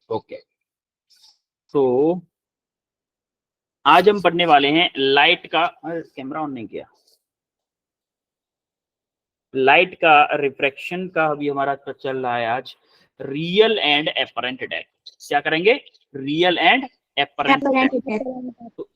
Okay, तो आज हम पढ़ने वाले हैं लाइट का, कैमरा ऑन नहीं किया, लाइट का रिफ्रैक्शन का अभी हमारा चल रहा है आज रियल एंड एपरेंट डेप्थ। क्या करेंगे? Real and apparent depth. तो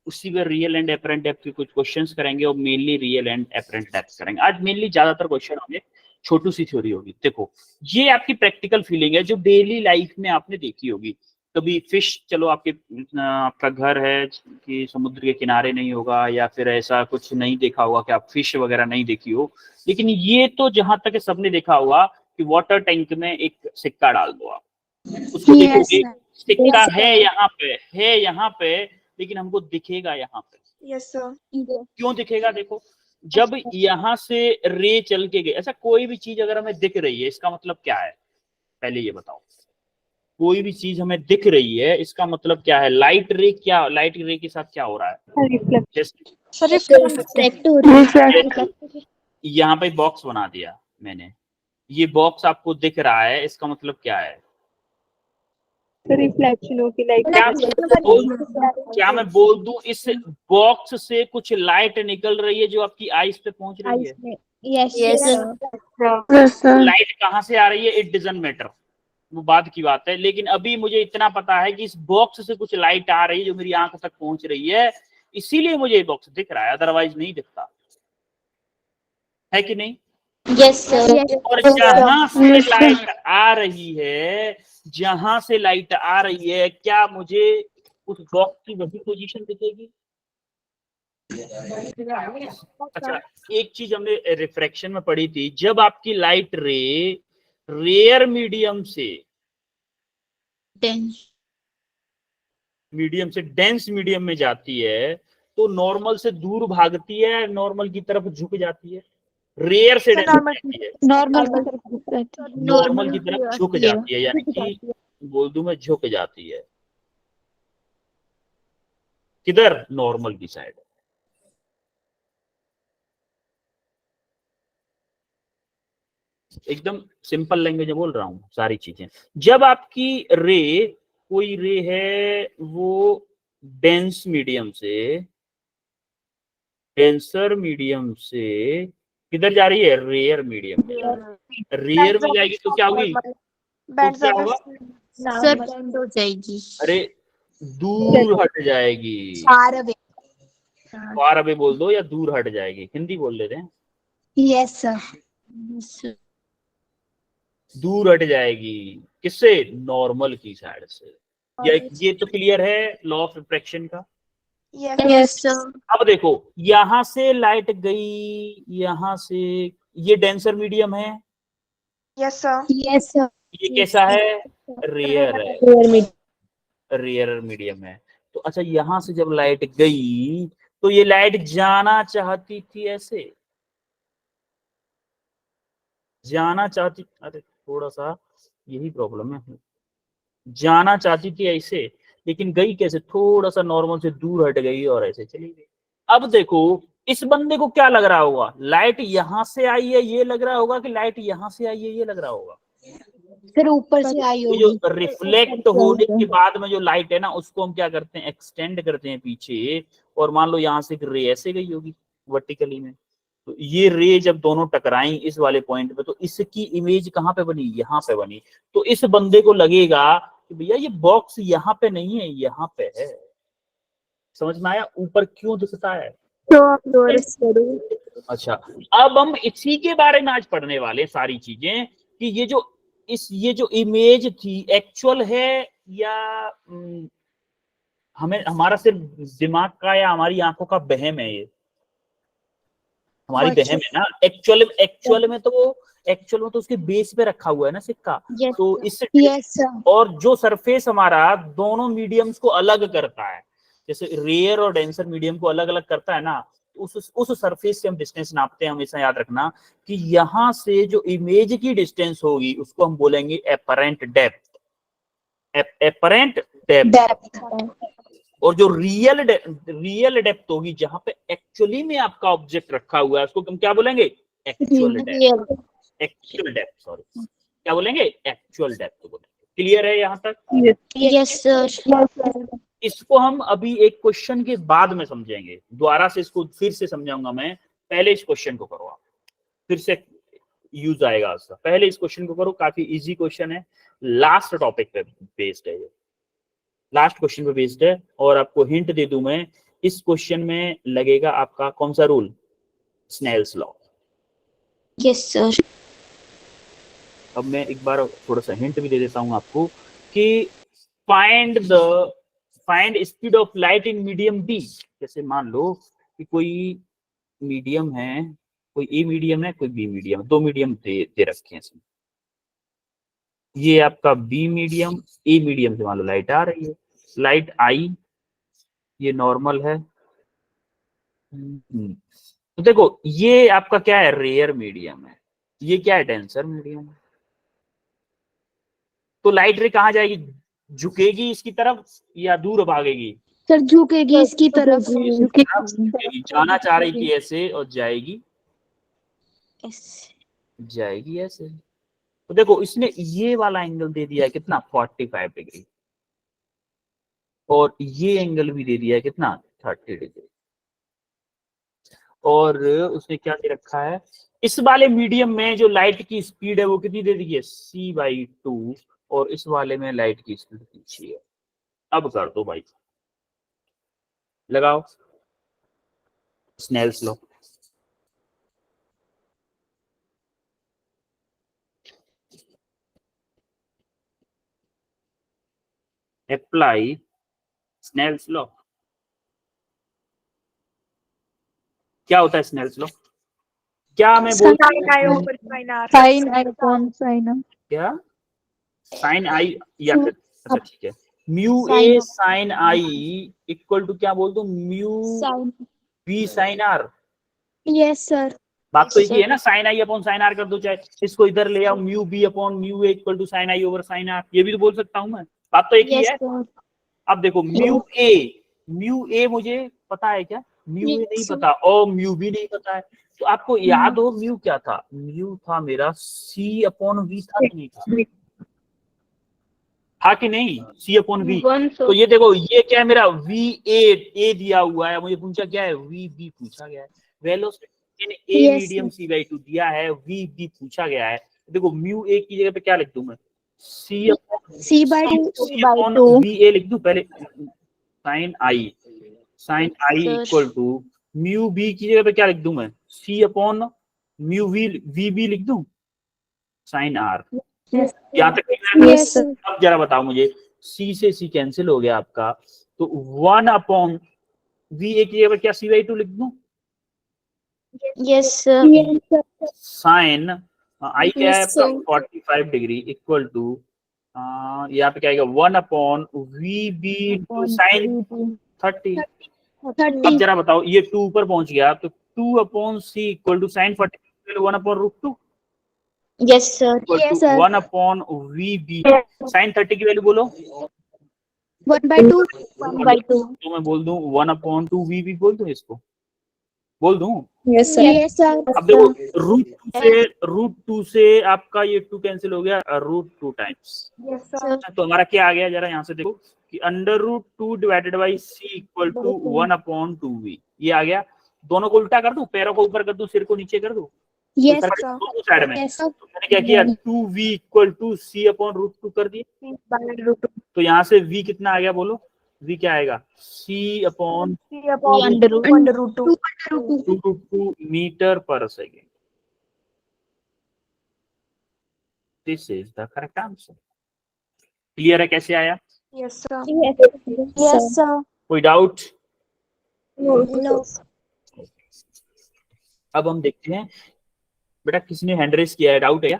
उसी में रियल एंड एपरेंट डेप्थ के कुछ क्वेश्चंस करेंगे और mainly real and apparent depth करेंगे आज। मेनली ज्यादातर क्वेश्चन होंगे, छोटी सी थ्योरी होगी। देखो, ये आपकी प्रैक्टिकल फीलिंग है जो डेली लाइफ में आपने देखी होगी। कभी फिश, चलो आपका घर है कि समुद्र के किनारे नहीं होगा, या फिर ऐसा कुछ नहीं देखा होगा कि आप फिश वगैरह नहीं देखी हो, लेकिन ये तो जहां तक सबने देखा होगा कि वाटर टैंक में एक सिक्का डाल दो, आप उसको देखोगे, सिक्का है यहाँ पे, लेकिन हमको दिखेगा यहाँ पे। Yes sir. क्यों दिखेगा? देखो, जब यहाँ से रे चल के गए, ऐसा कोई भी चीज अगर हमें दिख रही है, इसका मतलब क्या है? पहले ये बताओ, कोई भी चीज हमें दिख रही है, इसका मतलब क्या है? लाइट रे के साथ क्या हो रहा है? यहाँ पे बॉक्स बना दिया मैंने, ये बॉक्स आपको दिख रहा है, इसका मतलब क्या है? रिफ्लेक्शन होगी लाइट। क्या मैं बोल दूं इस बॉक्स से कुछ लाइट निकल रही है जो आपकी आईज पे पहुंच रही है? यस लाइट कहाँ से आ रही है? इट डजंट मैटर, वो बाद की बात है। लेकिन अभी मुझे इतना पता है कि इस बॉक्स से कुछ लाइट आ रही है जो मेरी आंख तक पहुंच रही है, इसीलिए मुझे ये बॉक्स दिख रहा है, अदरवाइज नहीं दिखता है कि नहीं? Yes sir. और जहां से लाइट आ रही है, जहां से लाइट आ रही है, क्या मुझे उस बॉक्स की वही पोजीशन दिखेगी? अच्छा, एक चीज हमने रिफ्रैक्शन में पढ़ी थी, जब आपकी लाइट रे रेयर मीडियम से डेंस मीडियम में जाती है, तो नॉर्मल से दूर भागती है, नॉर्मल की तरफ झुक जाती है? रेयर से डेंस जाती है, नॉर्मल की तरफ झुक जाती है, यानी कि बोल दूं मैं, झुक जाती है किधर? नॉर्मल की साइड। एकदम सिंपल लैंग्वेज में बोल रहा हूं सारी चीजें। जब आपकी कोई रे है, वो डेंसर मीडियम से किधर जा रही है? रेयर मीडियम में। रेयर में जाएगी तो क्या होगी? तो क्या होगा? सर बंद हो जाएगी। अरे दूर हट जाएगी। फार अवे बोल दो या दूर हट जाएगी, हिंदी बोल लेते हैं। Yes sir. दूर हट जाएगी किससे? नॉर्मल की साइड से। ये तो क्लियर है लॉ ऑफ रिफ्रैक्शन का? Yes sir. अब देखो, यहां से लाइट गई, यहां से, ये डेंसर मीडियम है। Yes sir. ये कैसा है? रेयर है, रेयर मीडियम है। तो अच्छा, यहां से जब लाइट गई, तो ये लाइट जाना चाहती थी ऐसे, अरे थोड़ा सा यही प्रॉब्लम है, जाना चाहती थी ऐसे, लेकिन गई कैसे? थोड़ा सा नॉर्मल से दूर हट गई और ऐसे चली गई। अब देखो, इस बंदे को क्या लग रहा होगा? लाइट यहां से आई है ये लग रहा होगा, कि लाइट यहां से आई है ये लग रहा होगा? फिर ऊपर से आई तो होगी। जो रिफ्लेक्ट होने के बाद में जो लाइट है ना, उसको हम क्या करते हैं? एक्सटेंड करते हैं पीछे, और मान लो यहां से एक रे ऐसे गई होगी वर्टिकली में, तो ये रे जब दोनों टकराई इस वाले पॉइंट पे, तो इसकी इमेज कहाँ पे बनी? यहाँ पे बनी। तो इस बंदे को लगेगा कि भैया ये बॉक्स यहाँ पे नहीं है, यहाँ पे है। समझ में आया ऊपर क्यों दिखता है? अच्छा, अब हम इसी के बारे में आज पढ़ने वाले सारी चीजें, कि ये जो इमेज थी एक्चुअल है, या हमें हमारा सिर्फ दिमाग का या हमारी आंखों का वहम है? ये हमारी वहम है ना। एक्चुअल में तो उसके बेस पे रखा हुआ है ना सिक्का। तो इससे और जो सरफेस हमारा दोनों मीडियम्स को अलग करता है, जैसे रेयर और डेंसर मीडियम को अलग अलग करता है ना, उस सरफेस से हम डिस्टेंस नापते हैं। हमेशा याद रखना कि यहां से जो इमेज की डिस्टेंस होगी उसको हम बोलेंगे एपरेंट डेप्थ। और जो रियल डेप्थ होगी, जहां पे एक्चुअली में आपका ऑब्जेक्ट रखा हुआ है, उसको हम क्या बोलेंगे? Actual depth. सॉरी, क्या बोलेंगे? एक्चुअल डेप्थ बोलेंगे। क्लियर है यहाँ तक? Yes, sir. इसको हम अभी एक क्वेश्चन के बाद में समझेंगे, दोबारा से इसको फिर से समझाऊंगा मैं। पहले इस क्वेश्चन को करो आप, फिर से यूज आएगा उसका। पहले इस क्वेश्चन को करो, काफी इजी क्वेश्चन है, लास्ट टॉपिक पे बेस्ड है ये, लास्ट क्वेश्चन पे बेस्ड है। और आपको हिंट दे दूं मैं, इस क्वेश्चन में लगेगा आपका कौन सा rule? Snell's law. Yes, sir. अब मैं एक बार थोड़ा सा हिंट भी दे देता हूं आपको कि find speed of light in medium B. जैसे मान लो कि कोई मीडियम है, कोई ए मीडियम है, कोई बी मीडियम, दो मीडियम दे रखे हैं इसमें। ये आपका बी मीडियम, ए मीडियम से मान लो लाइट आ रही है, लाइट आई, ये नॉर्मल है। तो देखो ये आपका क्या है? रेयर मीडियम है। ये क्या है? डेंसर मीडियम है। तो लाइट रे कहाँ जाएगी? झुकेगी इसकी तरफ या दूर भागेगी? सर झुकेगी इसकी तरफ। झुकेगी। जाना चाह रही थी ऐसे और जाएगी ऐसे। तो देखो इसने ये वाला एंगल दे दिया है कितना? 45 डिग्री। और ये एंगल भी दे दिया है कितना? 30 डिग्री। और उसने क्या दे रखा है? इस वाले मीडियम में जो लाइट की स्पीड है वो कितनी दे दी है? c/2। और इस वाले में लाइट की स्पीड कितनी है? अब कर दो भाई, लगाओ Snell's law. Apply Snell's law. क्या होता है स्नेल्स लॉ? क्या मैं बोलता हूँ? Sine i upon sine r. क्या? साइन आई या फिर अच्छा ठीक है, mu a sine i equal to क्या बोल दो? Mu b sine r. Yes sir. बात तो एक ही है ना, sine i upon sine r कर दो, चाहे इसको इधर ले आओ, mu b upon mu a equal to sine i over sine r, ये भी तो बोल सकता हूं मैं। बात तो एक ही है। अब देखो म्यू ए मुझे पता है क्या? म्यू ए नहीं पता और म्यू बी नहीं पता है। तो आपको याद हो म्यू क्या था? म्यू था मेरा सी अपॉन वी, था कि नहीं था कि नहीं? सी अपॉन वी। तो ये देखो ये क्या है मेरा? वी ए दिया हुआ है, मुझे पूछा क्या है? वी बी पूछा गया है। वेलोसिटी ए मीडियम c/2 दिया है, वी बी पूछा गया है। देखो म्यू ए की जगह पे क्या लिख दूं मैं? c/2 वी ए लिख दूं पहले। Sine i equal to mu b की जगह पे क्या लिख दूं मैं? c upon mu v b लिख दूं साइन आर। यहाँ तक अब जरा बताओ मुझे, c से c कैंसिल हो गया आपका, तो 1 अपॉन वी ए की जगह पे क्या c/2 लिख दूं? यस साइन आई क्या है आपका? 45 डिग्री इक्वल टू यहाँ पे क्या आएगा? 1 upon v b two sine 30। अब जरा बताओ, ये 2 ऊपर पहुंच गया, तो 2 अपॉन सी इक्वल टू साइन 40 1 अपॉन √2। Yes sir. 1 upon v b sine 30 की वैल्यू बोलो। 1/2। तो मैं बोल दूं 1 अपॉन 2 वी बी बोल दूं, इसको बोल दूं? Yes sir. अब देखो √2 से आपका ये 2 कैंसिल हो गया, √2 टाइम्स। तो हमारा क्या आ गया? जरा यहाँ से देखो कि √2 divided by c equal to 1 upon 2v। ये आ गया। दोनों को उल्टा कर दूं, पैरों को ऊपर कर दूं, सिर को नीचे कर दूं? यस दोनों साइड में। तो मैंने क्या किया? 2v equal to C upon √2 कर दिया। तो यहाँ से v कितना आ गया बोलो? v क्या आएगा? c अपॉन √2 मीटर पर second. This is the correct answer. Clear है कैसे आया? Yes sir. कोई डाउट? नो। अब हम देखते हैं, बेटा किसने हैंड रेस किया है? डाउट है क्या?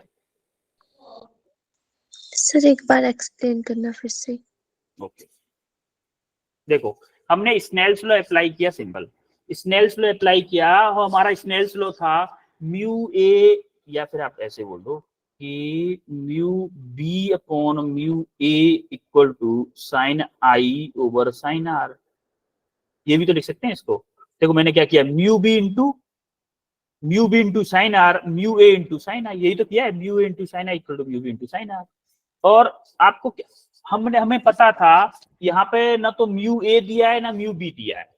सर एक बार एक्सप्लेन करना फिर से। ओके देखो, हमने स्नेल्स लॉ अप्लाई किया, सिंपल स्नेल्स लॉ अप्लाई किया। और हमारा स्नेल्स लॉ था म्यू ए, या फिर आप ऐसे बोल दो कि mu b upon mu a equal to sine i over sine r. ये भी तो लिख सकते हैं इसको। देखो मैंने क्या किया? Mu b into sine r, mu a into sine i, यही तो किया है। Mu a into sine i equal to mu b into sine r. और आपको हमें पता था यहाँ पे ना तो म्यू ए दिया है ना म्यू बी दिया है,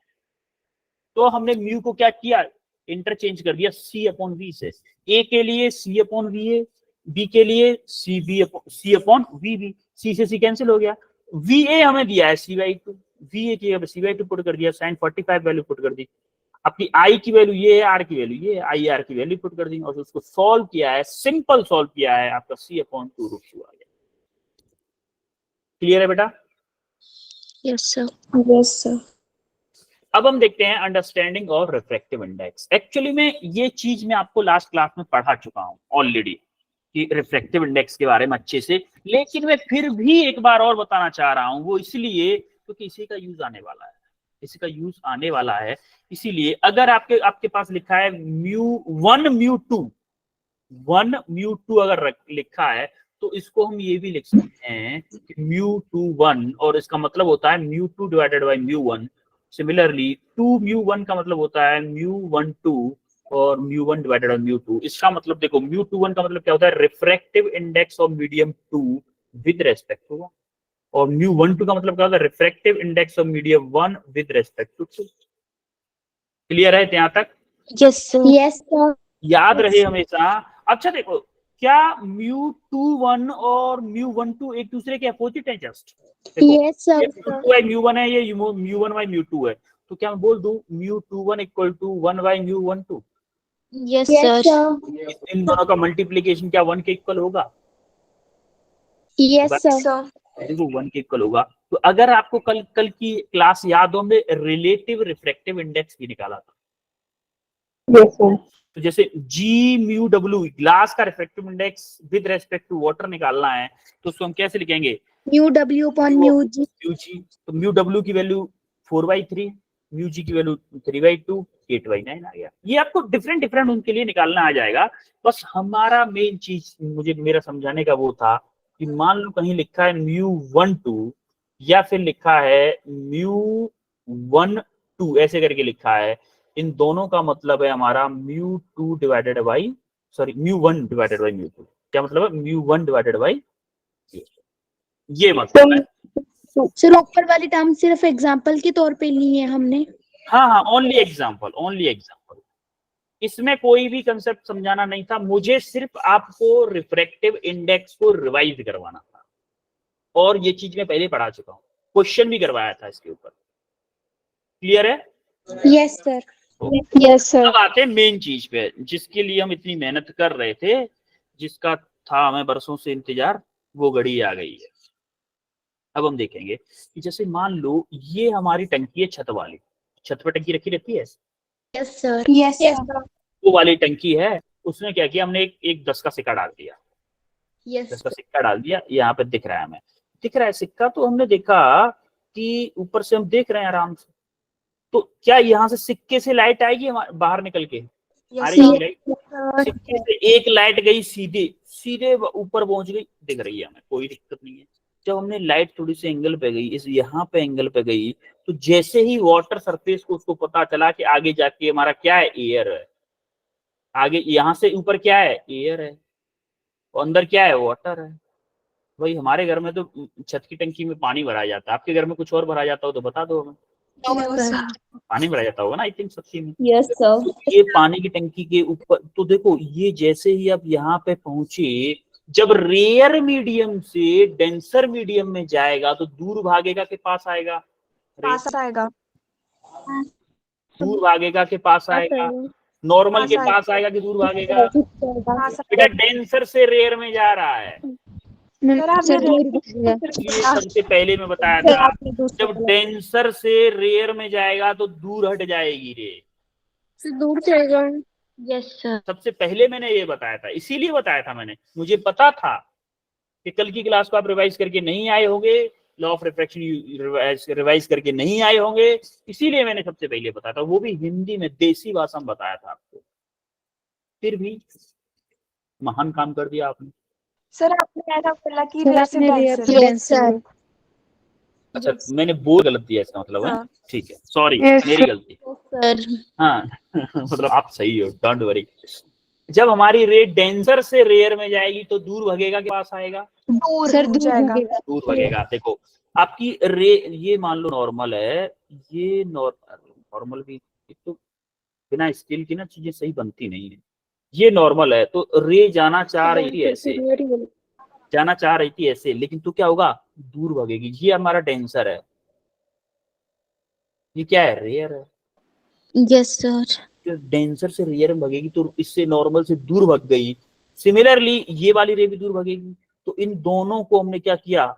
तो हमने म्यू को क्या किया, इंटरचेंज कर दिया सी अपॉन वी से। ए के लिए सी अपॉन वी ए, बी के लिए सी अपॉन वी बी, सी से सी कैंसिल हो गया। वी ए हमें दिया है सी बाई टू, वी ए की सी बाई टू पुट कर दिया, साइन 45 वैल्यू पुट कर दी। अपनी आई की वैल्यू ये है, आर की वैल्यू ये है, आई आर की वैल्यू पुट कर दी और उसको सॉल्व किया है, सिंपल सॉल्व किया है, आपका सी अपॉन 2 रूट 2 आ गया। क्लियर है बेटा? Yes, sir. Yes, sir. अब हम देखते हैं understanding of refractive index. Actually में ये चीज मैं आपको लास्ट क्लास में पढ़ा चुका हूं ऑलरेडी कि रिफ्रैक्टिव इंडेक्स के बारे में अच्छे से, लेकिन मैं फिर भी एक बार और बताना चाह रहा हूं, वो इसलिए क्योंकि इसी का यूज आने वाला है, इसी का यूज आने वाला है। इसीलिए अगर आपके पास लिखा है μ1 μ2, 1 μ2 अगर लिखा है तो इसको हम ये भी लिख सकते हैं कि μ21, और इसका मतलब होता है μ2 डिवाइडेड बाय μ1। सिमिलरली 2 μ1 का मतलब होता है μ12 और μ1 डिवाइडेड बाय μ2। इसका मतलब देखो μ21 का मतलब क्या होता है, refractive index of medium 2 with respect to 1, और μ12 का मतलब क्या होता है, refractive index of medium 1 with respect to 2। Clear है यहाँ तक? Yes, sir. Yes, sir. याद रहे हमेशा। अच्छा देखो, क्या μ21 और μ12 एक दूसरे के अपोजिट है? Just Yes, sir. μ2 बाई μ1 है, ये μ1 बाई μ2 है, तो क्या मैं बोल दूं μ21 equal to 1 by μ12? Yes, sir. इन दोनों का मल्टीप्लीकेशन क्या 1 के इक्वल होगा? Yes, sir. देखो 1 के इक्वल होगा। तो अगर आपको कल की क्लास याद हो, हमने रिलेटिव रिफ्रैक्टिव इंडेक्स भी निकाला था। Yes, sir. तो जैसे G म्यू W, ग्लास का refractive index with respect to water निकालना है, तो उसको हम कैसे लिखेंगे? Mu W upon mu G. Mu G, तो म्यू W की वैल्यू 4/3, म्यू जी की वैल्यू 3/2, 8/9 आ गया। ये आपको डिफरेंट उनके लिए निकालना आ जाएगा। बस हमारा मेन चीज मेरा समझाने का वो था कि मान लो कहीं लिखा है μ12 या फिर लिखा है μ12 ऐसे करके लिखा है, इन दोनों का मतलब है हमारा μ1 डिवाइडेड बाई μ2। क्या मतलब है? μ1 डिवाइडेड बाई ये मतलब है। सर ऊपर वाली टर्म सिर्फ एग्जांपल के तौर पे ली है हमने। हाँ, ओनली एग्जांपल। इसमें कोई भी कंसेप्ट समझाना नहीं था, मुझे सिर्फ आपको रिफ्रैक्टिव इंडेक्स को रिवाइज करवाना था, और ये चीज मैं पहले पढ़ा चुका हूँ, क्वेश्चन भी करवाया था इसके ऊपर। क्लियर है? Yes sir. Yes, sir. अब आते हैं मेन चीज पे, जिसके लिए हम इतनी मेहनत कर रहे थे, जिसका था हमें बरसों से इंतजार, वो घड़ी आ गई है। अब हम देखेंगे कि जैसे मान लो ये हमारी टंकी है, छत वाली, छत पर टंकी रखी रहती है। Yes sir. Yes, sir. वो वाली टंकी है, उसमें क्या किया हमने, एक 10 का सिक्का डाल दिया। यस 10 का सिक्का डाल दिया, यहाँ पे दिख रहा है, हमें दिख रहा है सिक्का। तो हमने देखा कि ऊपर से हम देख रहे हैं आराम से, तो क्या यहाँ से सिक्के से लाइट आएगी बाहर निकल के? आ रही है लाइट? सिक्के से एक लाइट गई सीधे ऊपर पहुंच गई, दिख रही है हमें, कोई दिक्कत नहीं है। जब हमने लाइट थोड़ी सी एंगल पे गई, इस यहाँ पे एंगल पे गई, तो जैसे ही वाटर सरफेस को उसको पता चला कि आगे जाके हमारा क्या है, एयर है, आगे यहाँ से ऊपर क्या है, एयर है, और अंदर क्या है, वाटर है। भाई हमारे घर में तो छत की टंकी में पानी भरा जाता है, आपके घर में कुछ और भरा जाता हो तो बता दो हमें। पानी भरा जाता होगा ना, आई थिंक सच्ची में। Yes, sir. तो ये पानी की टंकी के ऊपर, तो देखो ये जैसे ही आप यहाँ पे पहुंचे, जब रेयर मीडियम से डेंसर मीडियम में जाएगा तो दूर भागेगा के पास आएगा? पास आएगा. दूर भागेगा के पास आएगा? नॉर्मल के पास आएगा कि दूर भागेगा? बेटा डेंसर से रेयर में जा रहा है। ये सबसे पहले मैं बताया था, जब डेंसर से रेयर में जाएगा तो दूर हट जाएगी रे, दूर जाएगा। Yes sir. सबसे पहले मैंने ये बताया था, इसीलिए बताया था मैंने, मुझे पता था कि कल की क्लास को आप रिवाइज करके नहीं आए होंगे, लॉ ऑफ रिफ्रैक्शन रिवाइज करके नहीं आए होंगे, इसीलिए मैंने सबसे पहले बताया था, वो भी हिंदी में देसी भाषा में बताया था आपको। फिर भी महान काम कर दिया आपने। सर आपने ऐसा बोला कि रेयर से डेंसर. अच्छा मैंने बोल गलत दिया इसका मतलब है, ठीक है, सॉरी मेरी गलती। सर हाँ मतलब आप सही हो, डोंट वरी। जब हमारी रेट डेंसर से रेयर में जाएगी तो दूर भागेगा के पास आएगा? दूर सर हो दूर जाएगा। भागेगा। दूर भगेगा। देखो आपकी रे, ये मान लो नॉर्मल है, ये नॉर्मल भी, तो बिना स्केल की ना चीजें सही बनती नहीं है। ये नॉर्मल है तो रे जाना चाह रही थी ऐसे, जाना चाह रही थी ऐसे, लेकिन तो क्या होगा, दूर भगेगी। ये हमारा डेंसर है, ये क्या है, रेयर है। Yes sir. डेंसर से रेयर में भगेगी तो इससे नॉर्मल से दूर भग गई। सिमिलरली ये वाली रे भी दूर भगेगी। तो इन दोनों को हमने क्या किया,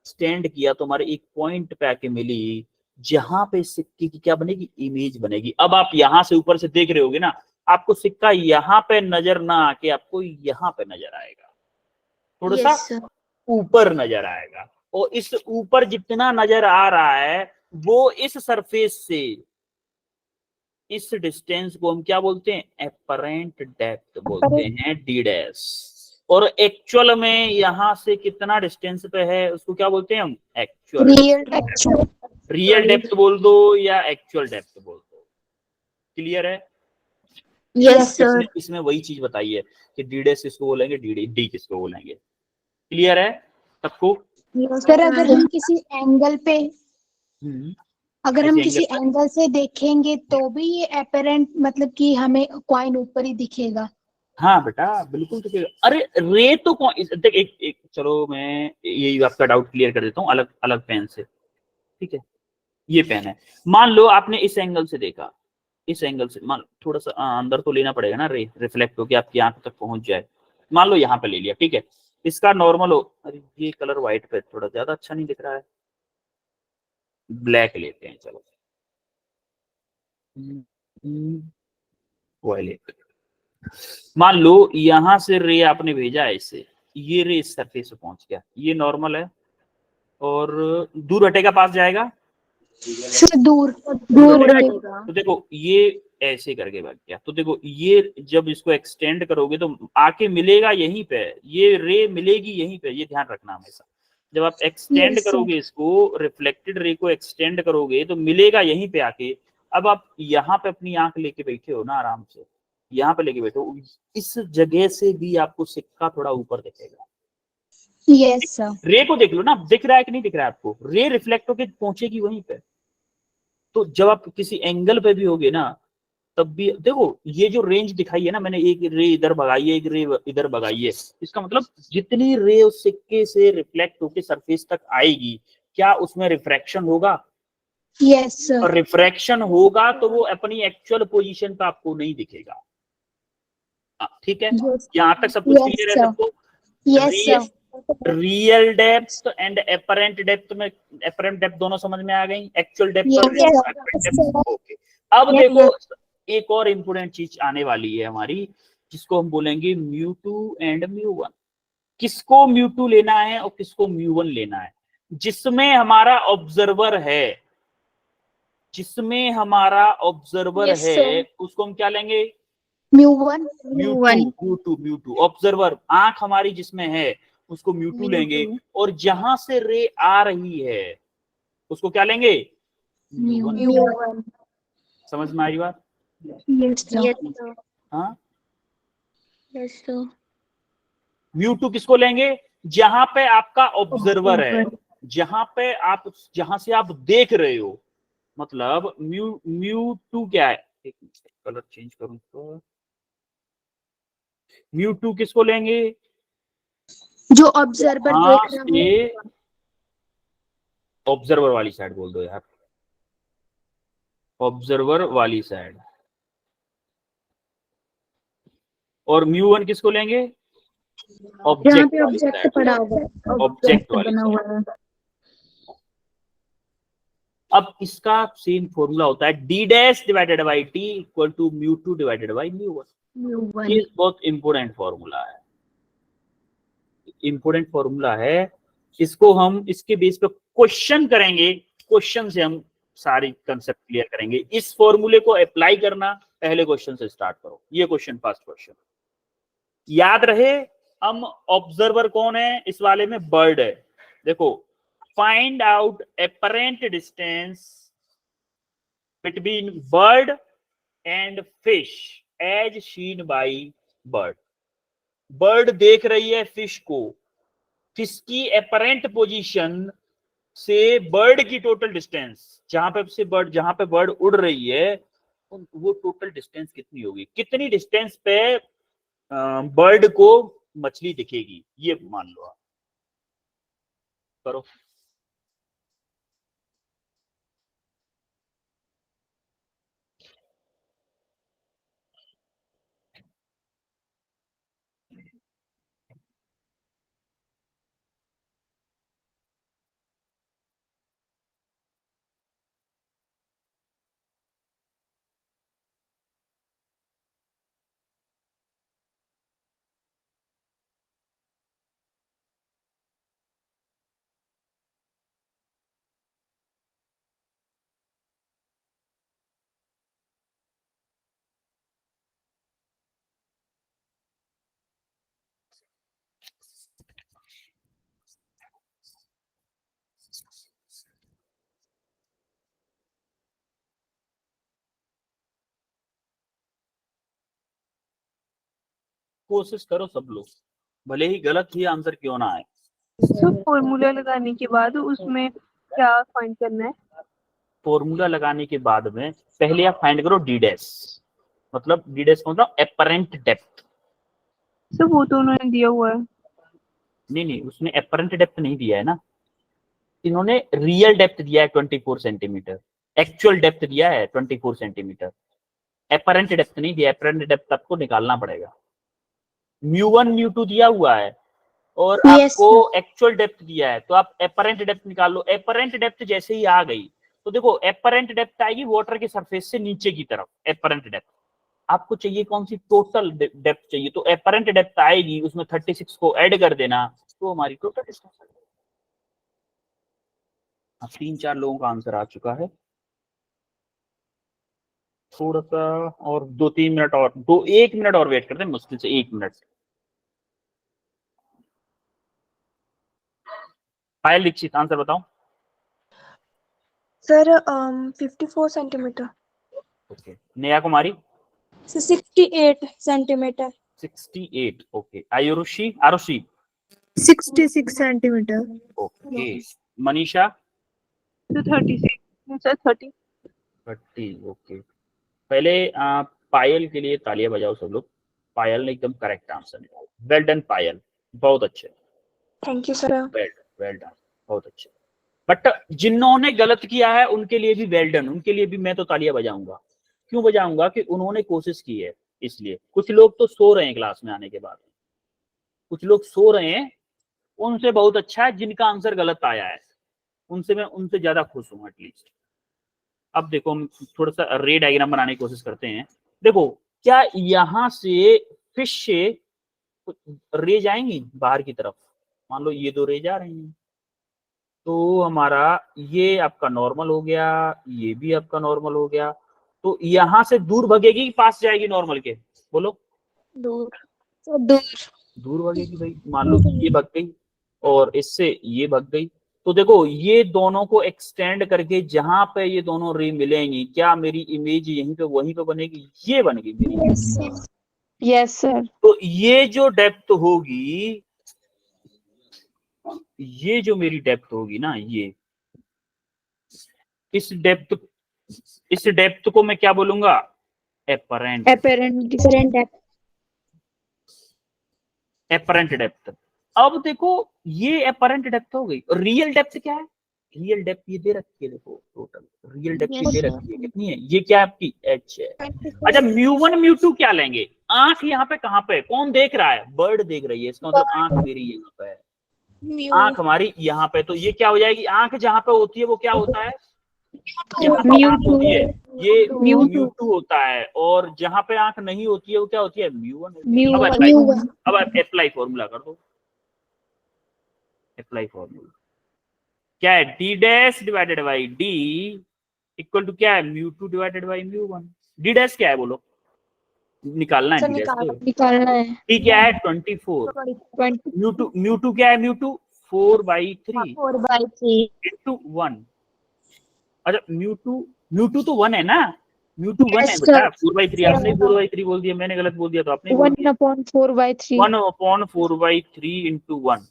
स्टैंड किया, तो हमारे एक पॉइंट पे आके मिली, जहां पे सिक्के की क्या बनेगी, इमेज बनेगी। अब आप यहां से ऊपर से देख रहे होगे ना, आपको सिक्का यहाँ पे नजर ना आके आपको यहाँ पे नजर आएगा, थोड़ा सा यस सर। ऊपर नजर आएगा। और इस ऊपर जितना नजर आ रहा है वो इस सरफेस से, इस डिस्टेंस को हम क्या बोलते हैं, एपरेंट डेप्थ बोलते हैं, डी डैश। और एक्चुअल में यहां से कितना डिस्टेंस पे है उसको क्या बोलते हैं हम, एक्चुअल। रियल डेप्थ बोल दो या एक्चुअल डेप्थ बोल दो। क्लियर है? Yes sir. इसमें वही चीज बताई है कि डी डैश किसको बोलेंगे, डी किसको बोलेंगे। क्लियर है सबको? सर अगर हम किसी एंगल पे, अगर हम किसी किसी एंगल पे, एंगल से देखेंगे तो भी ये एपेरेंट मतलब कि हमें कॉइन ऊपर ही दिखेगा। हाँ बेटा बिल्कुल ठीक है। अरे रे तो कौन देख, एक चलो मैं ये आपका डाउट क्लियर कर देता हूँ अलग अलग पेन से। ठीक है, ये पेन है, मान लो आपने इस एंगल से देखा, इस एंगल से, मान थोड़ा सा अंदर तो लेना पड़ेगा ना, रे रिफ्लेक्ट होकर आपकी आंख तक पहुंच जाए। मान लो यहाँ पे ले लिया, ठीक है, इसका नॉर्मल हो, अरे ये कलर व्हाइट पे थोड़ा ज्यादा अच्छा नहीं दिख रहा है, ब्लैक लेते हैं चलो, वायलेट। मान लो यहां से रे आपने भेजा है इससे, ये रे इस सरफेस पे पहुंच गया, ये नॉर्मल है, और दूर हटेगा पास जाएगा, सर दूर दूर हटेगा। हटेगा। तो देखो ये ऐसे करके भाग गया, तो देखो ये जब इसको एक्सटेंड करोगे तो आके मिलेगा यहीं पे, ये रे मिलेगी यहीं पे, ये ध्यान रखना हमेशा। जब आप एक्सटेंड Yes, sir. करोगे इसको, रिफ्लेक्टेड रे को एक्सटेंड करोगे तो मिलेगा यहीं पे आके। अब आप यहाँ पे अपनी आंख लेके बैठे हो ना आराम से, यहाँ पे लेके बैठे हो, इस जगह से भी आपको सिक्का थोड़ा ऊपर दिखेगा। Yes, sir. रे को देख लो ना, दिख रहा है कि नहीं दिख रहा है आपको, रे रिफ्लेक्ट होके पहुंचेगी वहीं पे। तो जब आप किसी एंगल पे भी होगे ना, तब भी देखो ये जो रेंज दिखाई है ना मैंने, एक रे इधर भगाई है, एक रे इधर भगाई है, इसका मतलब जितनी रे उस सिक्के से रिफ्लेक्ट होके सरफेस तक आएगी, क्या उसमें रिफ्रैक्शन होगा? Yes, sir. और रिफ्रैक्शन होगा तो वो अपनी एक्चुअल पोजीशन पे आपको नहीं दिखेगा। ठीक है, Yes. यहाँ तक सब कुछ Yes, क्लियर है sir. सबको? Yes, sir. Real depth and apparent depth में, एपरेंट डेप्थ दोनों समझ में आ गई, एक्चुअल डेप्थ Yes, और sir. Apparent depth. ओके, अब देखो एक और इंपोर्टेंट चीज आने वाली है हमारी, जिसको हम बोलेंगे म्यू2 एंड म्यू1। किसको म्यू2 लेना है और किसको म्यू1 लेना है? जिसमें हमारा ऑब्जर्वर है, जिसमें हमारा ऑब्जर्वर Yes, है sir. उसको हम क्या लेंगे? Mu1. म्यू2। ऑब्जर्वर, आंख हमारी जिसमें है उसको म्यू2 लेंगे, और जहां से रे आ रही है उसको क्या लेंगे? म्यू1। Mu1. समझ में आई बात? Yes, sir. Yes, sir. हाँ, Yes, sir. म्यू2 किसको लेंगे? जहां पे आपका ऑब्जर्वर है, जहां पे आप, जहां से आप देख रहे हो, मतलब म्यू2 क्या है, एक कलर चेंज करूं तो, म्यू2 किसको लेंगे? जो ऑब्जर्वर हाँ, देख रहा है। ऑब्जर्वर वाली साइड बोल दो यार, ऑब्जर्वर वाली साइड। और म्यू1 किसको लेंगे? जहाँ ऑब्जेक्ट पे वाली ऑब्जेक्ट साइड, पड़ा हुआ है, ऑब्जेक्ट वाली बना साइड। हुआ है। अब इसका सेम फॉर्मूला होता है D dash divided by t equal to म्यू2 डिवाइडेड बाई म्यू1। ये बहुत इंपॉर्टेंट फॉर्मूला है, इंपॉर्टेंट फॉर्मूला है। इसको हम इसके बेस पे क्वेश्चन करेंगे, क्वेश्चन से हम सारी कंसेप्ट क्लियर करेंगे। इस फॉर्मूले को अप्लाई करना, पहले क्वेश्चन से स्टार्ट करो। ये क्वेश्चन, फर्स्ट क्वेश्चन याद रहे। हम ऑब्जर्वर कौन है इस वाले में? बर्ड है। देखो, find out apparent distance between bird and fish as seen by bird. Bird देख रही है फिश को, किसकी एपरेंट पोजीशन से बर्ड की टोटल डिस्टेंस, जहां पे बर्ड उड़ रही है वो टोटल डिस्टेंस कितनी होगी, कितनी डिस्टेंस पे बर्ड को मछली दिखेगी, ये मान लो आप। करो। कोशिश करो सब लोग, भले ही गलत ही आंसर क्यों ना आए। सर फॉर्मूला लगाने के बाद उसमें क्या फाइंड करना है? फॉर्मूला लगाने के बाद में पहले आप फाइंड करो डी डैश, मतलब डी डैश मतलब एपरेंट डेप्थ। सर वो तो उन्होंने दिया हुआ है। नहीं, उसने एपरेंट डेप्थ नहीं दिया है ना, इन्होंने रियल डेप्थ दिया है 24 सेंटीमीटर, एक्चुअल डेप्थ दिया है 24 सेंटीमीटर, एपरेंट डेप्थ नहीं दिया। एपरेंट डेप्थ आपको निकालना पड़ेगा। μ1 μ2 दिया हुआ है और आपको एक्चुअल डेप्थ दिया है, तो आप एपरेंट डेप्थ निकाल लो। एपरेंट डेप्थ जैसे ही आ गई तो देखो एपरेंट डेप्थ आएगी वाटर के सरफेस से नीचे की तरफ। एपरेंट डेप्थ आपको चाहिए कौन सी, टोटल डेप्थ चाहिए, तो एपरेंट डेप्थ आएगी, उसमें 36 को ऐड कर देना तो हमारी टोटल डिस्टेंस। 3-4 लोगों का आंसर आ चुका है। थोड़ा सा और 2-3 मिनट और, 1 मिनट और वेट करते हैं, मुश्किल से 1 मिनट। पायल दीक्षित आंसर बताओ। Sir 54 centimetre. Okay. Neha Kumari 68 centimetre. 68। Okay. Arushi 66 centimetre. Okay. Manisha तो 36 सर 30। ओके। पहले पायल के लिए तालियां बजाओ सब लोग, पायल ने एकदम करेक्ट आंसर निकाला। वेल डन पायल, बहुत अच्छे। Thank you sir. Well done, बहुत अच्छे। बट जिन्होंने गलत किया है उनके लिए भी वेल डन, उनके लिए भी मैं तो तालियां बजाऊंगा। क्यों बजाऊंगा कि उन्होंने कोशिश की है, इसलिए। कुछ लोग तो सो रहे हैं क्लास में आने के बाद, कुछ लोग सो रहे हैं, उनसे बहुत अच्छा है। जिनका आंसर गलत आया है उनसे मैं उनसे ज्यादा खुश हूं एटलीस्ट। अब देखो हम थोड़ा सा रे डायग्राम बनाने की कोशिश करते हैं। देखो क्या यहां से फिश से रे जाएंगी बाहर की तरफ, मान लो ये 2 रे जा रही हैं, तो हमारा ये आपका नॉर्मल हो गया, ये भी आपका नॉर्मल हो गया। तो यहां से दूर भगेगी कि पास जाएगी नॉर्मल के, बोलो। दूर भगेगी भाई। मान लो ये भग गई और इससे ये भग गई, तो देखो ये दोनों को एक्सटेंड करके जहां पे ये दोनों रे मिलेंगी, क्या मेरी इमेज यहीं पे वहीं पे बनेगी, ये बनेगी मेरी। Yes sir. तो ये जो डेप्थ होगी, ये जो मेरी डेप्थ होगी ना, ये इस डेप्थ को मैं क्या बोलूंगा, एपरेंट डेप्थ। अब देखो ये एपरेंट डेप्थ हो गई। रियल डेप्थ क्या है, रियल डेप्थ ये दे रखी है, देखो टोटल रियल डेप्थ ये दे रखी है, कितनी है, ये क्या आपकी h है। अच्छा μ1 μ2 क्या लेंगे, आंख यहाँ पे कहाँ पे, कौन देख रहा है, बर्ड देख रही है, इसका मतलब आंख मेरी यहाँ पे है, आंख हमारी यहाँ पे। तो ये क्या हो जाएगी, आंख जहाँ पे होती है वो क्या होता है, जहाँ पे आंख होती है ये μ2 होता है, और जहाँ पे आंख नहीं होती है वो क्या होती है, μ1। अब अप्लाई फॉर्मूला कर दो। अप्लाई फॉर्मूला क्या है, D dash divided by D equal to क्या है, μ2 डिवाइडेड बाई μ1। डी डैश क्या है बोलो, निकालना है, निकालना है। डी क्या है 24, μ2 क्या है, μ2 4/3 इंटू 1। अच्छा μ2 तो 1 है ना, μ2 1 है बेटा, 4/3 आपने 4/3 बोल दिया, मैंने गलत बोल दिया तो आपने 1/4/3 1/4/3 इंटू 1।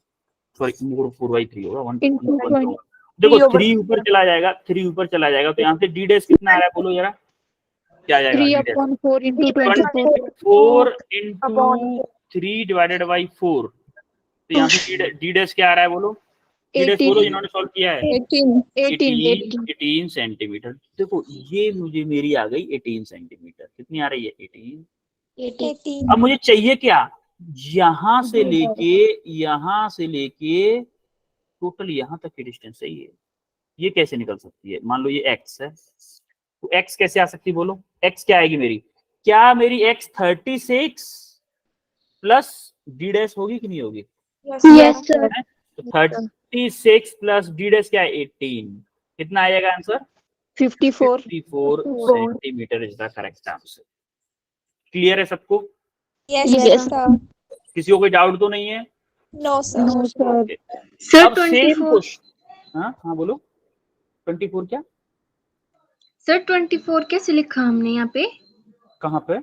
सॉरी 4/3 होगा, 1 Into 20. देखो 3/3 3 ऊपर चला जाएगा, 3 ऊपर चला जाएगा, तो यहाँ से डी डैश कितना आ रहा है बोलो जरा, क्या आ जाएगा 3 D dash? upon 4 into 24. 4 into 3 divided by 4, तो यहाँ से डी डैश क्या आ रहा है बोलो, डी डैश बोलो 18. जिन्होंने सॉल्व किया है। 18. 18 सेंटीमीटर। देखो ये मुझे मेरी आ गई 18 सेंटीमीटर, कितनी आ रही है 18। अब मुझे चाहिए क्या, यहां से लेके टोटल यहाँ तक की डिस्टेंस सही है, ये कैसे निकल सकती है, मान लो ये x है, तो x कैसे आ सकती है बोलो, x क्या आएगी मेरी, क्या मेरी x 36 प्लस डी डैश होगी कि नहीं होगी, Yes, sir. तो 36 प्लस डी डैश क्या है 18, कितना आएगा answer 54. 54 centimetre is the correct answer. Clear है सबको, Yes, sir. किसी को कोई डाउट तो नहीं है? No, sir. Okay. सर अब सेम 24 क्वेश्चन, हाँ बोलो 24 क्या, सर 24 कैसे लिखा हमने यहाँ पे? कहाँ पे,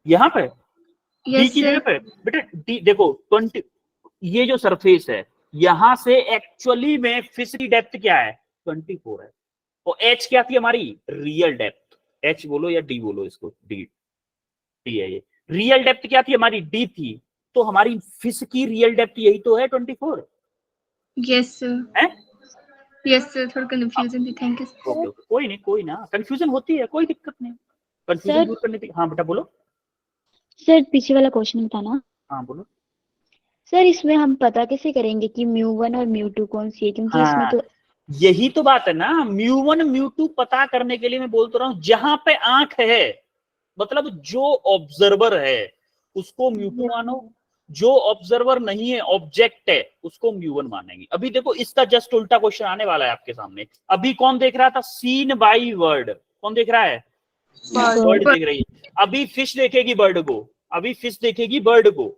यहाँ पे डी यस की जगह सर। पे बेटा, डी देखो 20, ये जो सरफेस है यहाँ से एक्चुअली में फिश की डेप्थ क्या है 24 है, और एच क्या थी हमारी रियल डेप्थ, एच बोलो या डी बोलो इसको, डी है ये, रियल डेप्थ क्या थी हमारी डी थी, तो हमारी फिश की रियल डेप्थ यही तो है 24 यस सर। है। यस सर, थोड़ा कंफ्यूजन थी, थैंक यू सर। ओके कोई नहीं, कोई ना कंफ्यूजन होती है, कोई दिक्कत नहीं, कंफ्यूजन दूर करने की। हाँ बेटा बोलो। सर पीछे वाला क्वेश्चन बताना। हाँ बोलो। सर इसमें हम पता कैसे करेंगे कि μ1 और μ2 कौन सी है, क्योंकि इसमें हाँ, तो यही तो बात है ना, μ1 μ2 पता करने के लिए मैं बोलता रहा हूँ, जहां पे आंख है मतलब जो ऑब्जर्वर है उसको μ2 मानो, जो ऑब्जर्वर नहीं है ऑब्जेक्ट है उसको μ1 मानेंगे। अभी देखो इसका जस्ट उल्टा क्वेश्चन आने वाला है आपके सामने। अभी कौन देख रहा था, सीन बाई वर्ड, कौन देख रहा है, बर्ड देख रही है। अभी फिश देखेगी बर्ड को, अभी फिश देखेगी बर्ड को,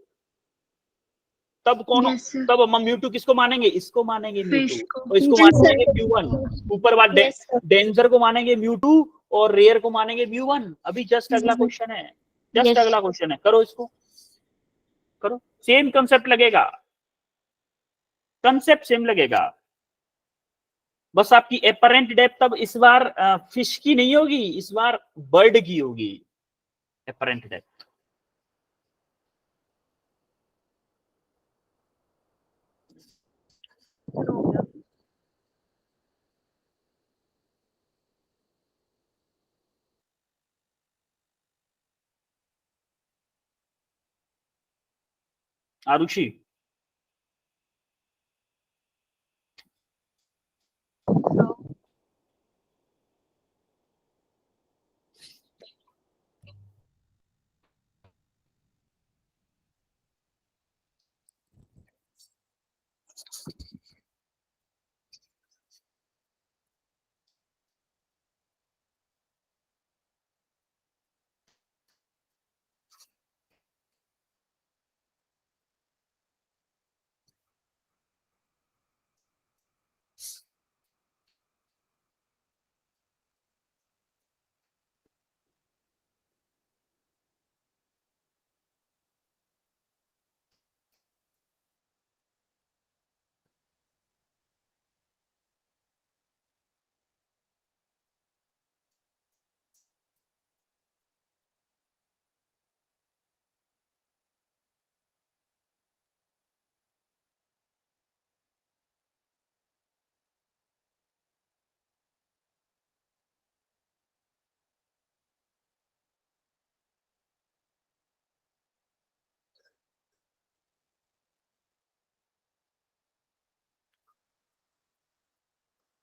तब कौन, Yes, sir. तब हम म्यू टू किसको मानेंगे, इसको मानेंगे म्यू Fish टू, को। और इसको Yes, मानेंगे म्यू वन, ऊपर वाले डेंजर को मानेंगे म्यू टू और रेयर को मानेंगे म्यू वन। अभी जस्ट अगला क्वेश्चन है, जस्ट Yes. अगला क्वेश्चन है, करो इसको, करो, सेम कंसेप्ट लगेगा, कंसेप्ट सेम लगेगा, बस आपकी एपरेंट डेप्थ अब इस बार फिश की नहीं होगी, इस बार बर्ड की होगी एपरेंट डेप्थ। आरुषि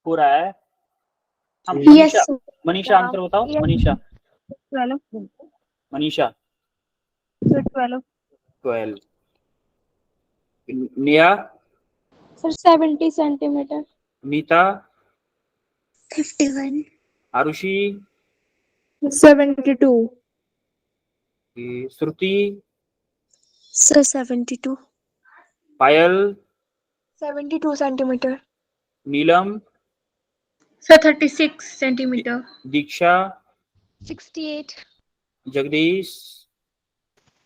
हो रहा है। हम Yes, Manisha, sir. Manisha answer बताओ, मनीषा, 12 मनीषा सर 12 12, निया, Sir, 70 centimeter. Nita, 51. Arushi, 72. Shruti, Sir, 72. Payal, 72 centimeter. Neelam, sir 36 centimetre. Diksha, 68. Jagdish,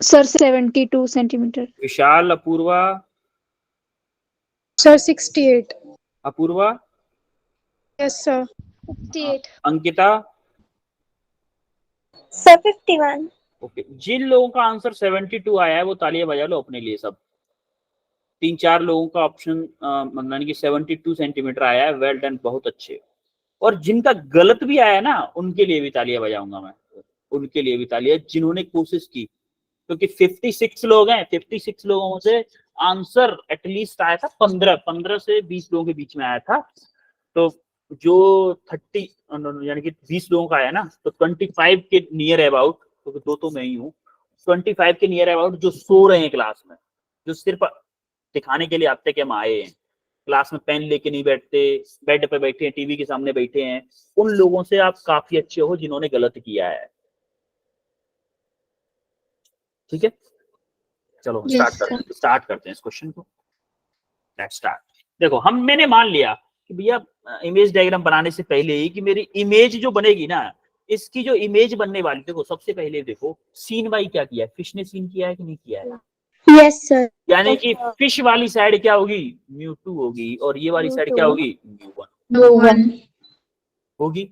Sir, 72 centimeter. Vishal, Apurva, sir 68। Apurva, yes sir. 68। Ankita, sir 51। Okay. जिन लोगों का आंसर 72 आया है वो तालियां बजा लो अपने लिए सब। 3-4 लोगों का ऑप्शन मतलब कि 72 सेंटीमीटर आया है, वेल डन, बहुत अच्छे। और जिनका गलत भी आया ना उनके लिए भी तालियां बजाऊंगा मैं, उनके लिए भी तालियां जिन्होंने कोशिश की, क्योंकि 56 लोग हैं, 56 लोगों से आंसर एटलीस्ट आया था 15 से 20 लोगों के बीच में आया था। तो जो 30 यानी कि 20 लोगों का आया ना, तो 25 के नियर अबाउट, क्योंकि तो मैं ही हूँ, 25 के नियर अबाउट जो सो रहे हैं क्लास में, जो सिर्फ दिखाने के लिए आते कि हम आए हैं, क्लास में पेन लेके नहीं बैठते, बेड पे बैठे हैं, टीवी के सामने बैठे हैं, उन लोगों से आप काफी अच्छे हो जिन्होंने गलत किया है। ठीक है, चलो स्टार्ट करते हैं इस क्वेश्चन को। Let's start. देखो मैंने मान लिया कि भैया इमेज डायग्राम बनाने से पहले ही कि मेरी इमेज जो बनेगी ना, इसकी जो इमेज बनने वाली, देखो सबसे पहले देखो सीन बाई क्या किया है, फिश ने सीन किया है कि नहीं किया है? Yes sir. यानी कि फिश वाली साइड क्या होगी, μ2 होगी, और ये वाली साइड क्या होगी, μ1 1 होगी।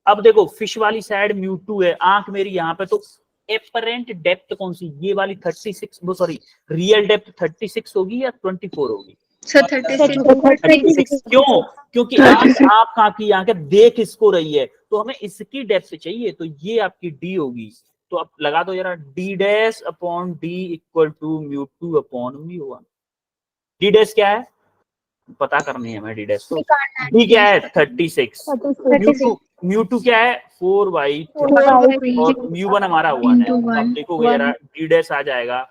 अब देखो फिश वाली साइड μ2 है, आंख मेरी यहाँ पे, तो एपरेंट डेप्थ कौन सी, ये वाली 36, सॉरी रियल डेप्थ 36 होगी या 24 होगी? सर 36 क्यों? क्योंकि आप कहाँ की आंखें देख इसको रही है, तो हमें इसकी डेप्थ चाहिए, तो ये आपकी डी होगी। तो अब लगा दो जरा, d dash upon d equal to μ2 upon μ1। D dash क्या है पता करनी है हमें, डी डैश, तो डी क्या है 36, μ2 क्या है 4/3 और μ1 हमारा 1 है। अब देखोगे जरा, डी डैश आ जाएगा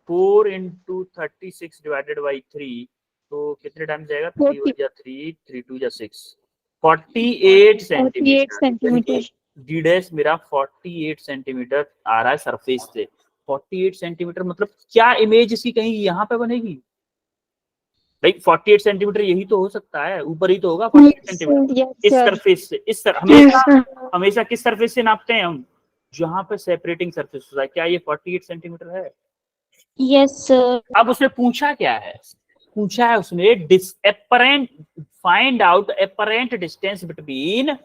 4 × 36 डिवाइडेड बाई 3, तो कितने टाइम जाएगा, 3 × 3, 3 × 6, 48 सेंटीमीटर। डी डैश मेरा 48 सेंटीमीटर आ रहा है सरफेस से। 48 सेंटीमीटर मतलब क्या इमेज इसकी कहीं यहाँ पे बनेगी भाई? 48 सेंटीमीटर यही तो हो सकता है, ऊपर ही तो होगा 48 सेंटीमीटर इस सरफेस से। इस हमेशा किस सरफेस से नापते हैं हम, जहां पे सेपरेटिंग सरफेस होता है। क्या ये 48 सेंटीमीटर है? Yes sir. अब उसने पूछा क्या है, पूछा है उसने find out apparent distance between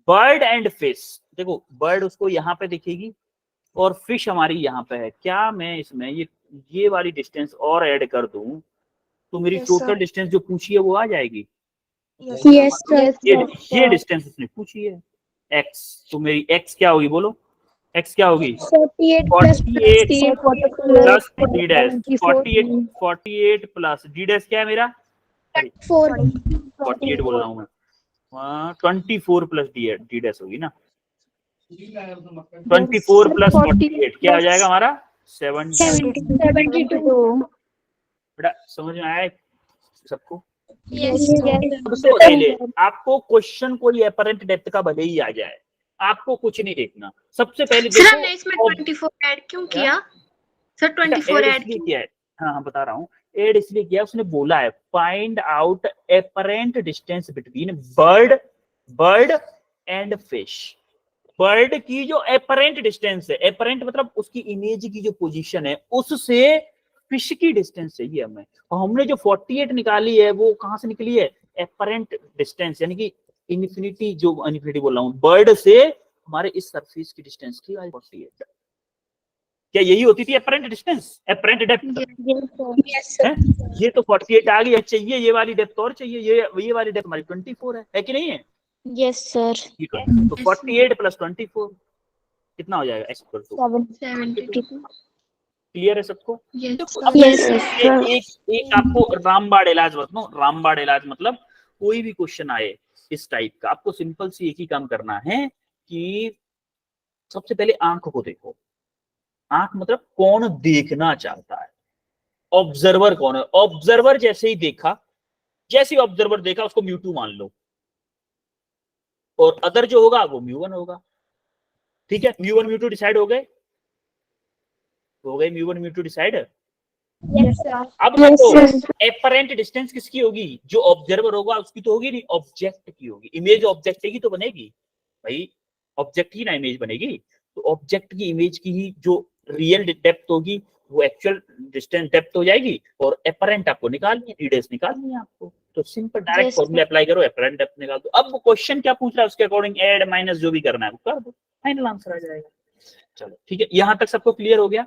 bird and fish. देखो बर्ड उसको यहाँ पे दिखेगी और फिश हमारी यहाँ पे है। क्या मैं इसमें ये वाली डिस्टेंस और ऐड कर दूं तो मेरी टोटल डिस्टेंस जो पूछी है वो आ जाएगी? Yes sir. ये डिस्टेंस उसने पूछी है x, तो मेरी x क्या होगी बोलो, x क्या होगी 48 plus D dash, 48 48 plus D dash क्या है मेरा 4 48 बोल रहा हूँ मैं, 24 प्लस डी डैश होगी ना, 24 प्लस 48 क्या हो जाएगा हमारा 72। बेटा समझ में आया सबको? सबसे पहले आपको क्वेश्चन कोई एपरेंट डेप्थ का भले ही आ जाए, आपको कुछ नहीं देखना। सबसे पहले सर देखो हमने इसमें 24 ऐड क्यों किया? सर 24 ऐड किया है, हाँ बता रहा हूँ, ऐड इसलिए किया, उसने बोला है find out apparent distance between bird and fish. Bird की जो एपरेंट डिस्टेंस है, एपरेंट मतलब उसकी इमेज की जो पोजीशन है, उससे फिश की डिस्टेंस चाहिए हमें। और हमने जो 48 निकाली है वो कहां से निकली है, एपरेंट डिस्टेंस, यानी कि इन्फिनिटी बोल रहा हूँ, बर्ड से हमारे इस सरफेस की डिस्टेंस थी 48। क्या यही होती थी एपरेंट डिस्टेंस, एपरेंट डेप्थ? ये तो 48 आ गई, चाहिए ये वाली डेप्थ और चाहिए, ये वाली डेप्थ हमारी 24 है कि नहीं है? Yes sir. ठीक है, तो 48 प्लस 24 कितना हो जाएगा, x इक्वल टू 72। क्लियर है सबको? यस एक आपको रामबाड़ इलाज बताऊं। रामबाड़ इलाज मतलब कोई भी क्वेश्चन आए इस टाइप का, आपको सिंपल सी एक ही काम करना है कि सबसे पहले आंख को देखो। आंख मतलब कौन देखना चाहता है, ऑब्जर्वर कौन है। ऑब्जर्वर जैसे ही देखा, जैसे ऑब्जर्वर देखा उसको μ2 मान लो, और अदर जो होगा वो μ1 होगा। ठीक है, μ1 μ2 डिसाइड हो गए, μ1 μ2 डिसाइड। अब देखो एपरेंट डिस्टेंस किसकी होगी, जो ऑब्जर्वर होगा उसकी तो होगी नहीं, ऑब्जेक्ट की होगी। इमेज ऑब्जेक्ट की तो बनेगी भाई, ऑब्जेक्ट की ना इमेज बनेगी, तो ऑब्जेक्ट की इमेज की ही जो रियल डेप्थ होगी वो एक्चुअल डिस्टेंस डेप्थ हो जाएगी और एपरेंट आपको निकालनी है, रीडेस निकालनी है आपको। तो simple direct Yes, formula apply करो, एपरेंट डेप्थ निकाल दो। अब क्वेश्चन क्या पूछ रहा है उसके अकॉर्डिंग ऐड माइनस जो भी करना है वो कर दो, फाइनल आंसर आ जाएगा। चलो ठीक है, यहां तक सबको क्लियर हो गया।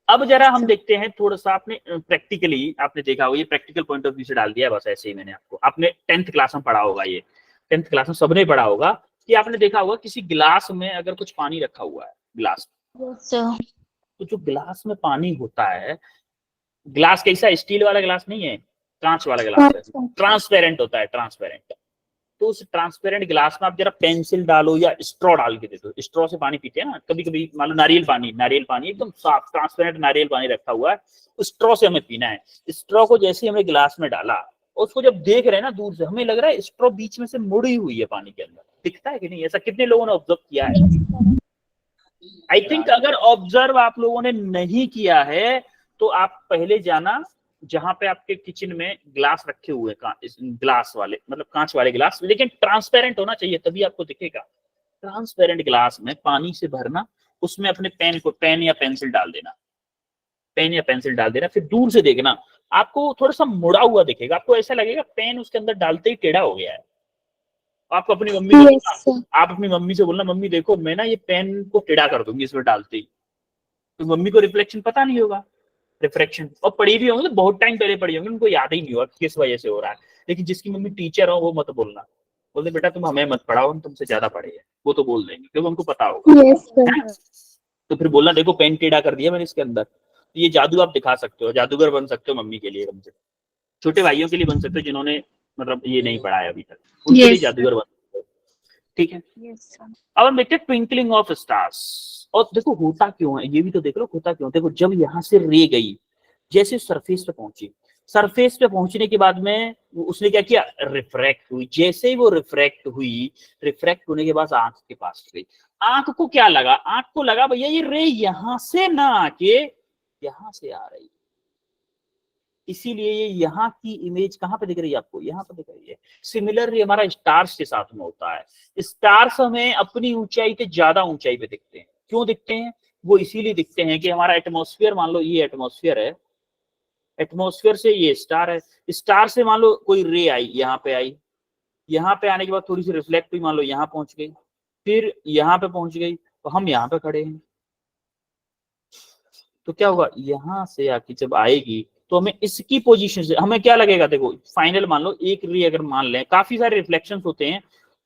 अब जरा हम देखते हैं थोड़ा सा, आपने प्रैक्टिकली आपने देखा होगा, ये प्रैक्टिकल पॉइंट ऑफ व्यू से डाल दिया है बस ऐसे ही मैंने आपको। आपने 10th क्लास में पढ़ा होगा, ये 10th क्लास में सबने पढ़ा होगा कि आपने देखा होगा किसी गिलास में अगर कुछ पानी रखा हुआ है गिलास में, Yes, sir. तो जो गिलास में पानी होता है, ग्लास कैसा, स्टील वाला ग्लास नहीं है, कांच वाला ग्लास है, ट्रांसपेरेंट होता है, ट्रांसपेरेंट। तो उस ट्रांसपेरेंट ग्लास में आप जरा पेंसिल डालो या स्ट्रॉ डाल के दे दो। स्ट्रॉ से पानी पीते हैं ना कभी कभी, मान लो नारियल पानी एकदम साफ ट्रांसपेरेंट नारियल पानी रखा हुआ है, स्ट्रॉ से हमें पीना है। स्ट्रॉ को जैसे हमने गिलास में डाला, उसको जब देख रहे हैं ना दूर से, हमें लग रहा है स्ट्रॉ बीच में से मुड़ी हुई है पानी के अंदर, दिखता है कि नहीं? ऐसा कितने लोगों ने ऑब्जर्व किया है? आई थिंक अगर ऑब्जर्व आप लोगों ने नहीं किया है तो आप पहले जाना जहां पे आपके किचन में ग्लास रखे हुए ग्लास वाले, मतलब कांच वाले ग्लास, लेकिन ट्रांसपेरेंट होना चाहिए तभी आपको दिखेगा। ट्रांसपेरेंट ग्लास में पानी से भरना, उसमें अपने पेन या पेंसिल डाल देना, पेन या पेंसिल डाल देना, फिर दूर से देखना, आपको थोड़ा सा मुड़ा हुआ दिखेगा, आपको ऐसा लगेगा पेन उसके अंदर डालते ही टेढ़ा हो गया है। आपको अपनी मम्मी को आप अपनी मम्मी से बोलना, मम्मी देखो मैं ना ये पेन को टेढ़ा कर दूंगी इसमें डालते ही, तो मम्मी को रिफ्लेक्शन पता नहीं होगा, रिफ्रैक्शन, और पढ़ी भी होंगे तो बहुत टाइम पहले पढ़ी होंगी, उनको याद ही नहीं होगा किस वजह से हो रहा है। लेकिन जिसकी मम्मी टीचर हो वो मत बोलना, बोलते बेटा तुम हमें मत पढ़ाओ, हम तुमसे ज्यादा पढ़े हैं, वो तो बोल देंगे क्योंकि उनको पता होगा। तो फिर बोलना देखो पेन टेढ़ा कर दिया मैंने इसके अंदर, तो ये जादू आप दिखा सकते हो, जादूगर बन सकते हो मम्मी के लिए, कम से छोटे भाइयों के लिए बन सकते हो जिन्होंने मतलब ये नहीं पढ़ा है अभी तक, उनके लिए जादूगर बन सकते हो। ठीक है, अब हम देखते हैं ट्विंकलिंग ऑफ स्टार्स। और देखो होता क्यों है ये भी तो देख लो, होता क्यों। देखो जब यहाँ से रे गई, जैसे सरफेस पे पहुंची, सरफेस पे पहुंचने के बाद में उसने क्या किया, रिफ्रैक्ट हुई। जैसे ही वो रिफ्रैक्ट हुई, रिफ्रैक्ट होने के बाद आंख के पास गई। आंख को क्या लगा, आंख को लगा भैया ये रे यहां से ना आके यहां से आ रही, इसीलिए ये यहाँ की इमेज कहाँ पे दिख रही है आपको, यहाँ पे दिख रही है। सिमिलरली हमारा स्टार्स के साथ में होता है, स्टार्स हमें अपनी ऊंचाई के ज्यादा ऊंचाई पे दिखते हैं। क्यों दिखते हैं? वो इसीलिए दिखते हैं कि हमारा एटमॉस्फेयर, मान लो ये एटमॉस्फेयर है, एटमॉस्फेयर से ये स्टार है, स्टार से मान लो कोई रे आई, यहाँ पे आई, यहाँ पे आने के बाद थोड़ी सी रिफ्लेक्ट हुई, मान लो यहाँ पहुंच गई, फिर यहाँ पे पहुंच गई, तो हम यहाँ पे खड़े हैं, तो क्या होगा, यहाँ से आके जब आएगी तो हमें इसकी पोजीशन से हमें क्या लगेगा, देखो फाइनल मान लो एक रे अगर मान लें, काफी सारे रिफ्लेक्शंस होते हैं,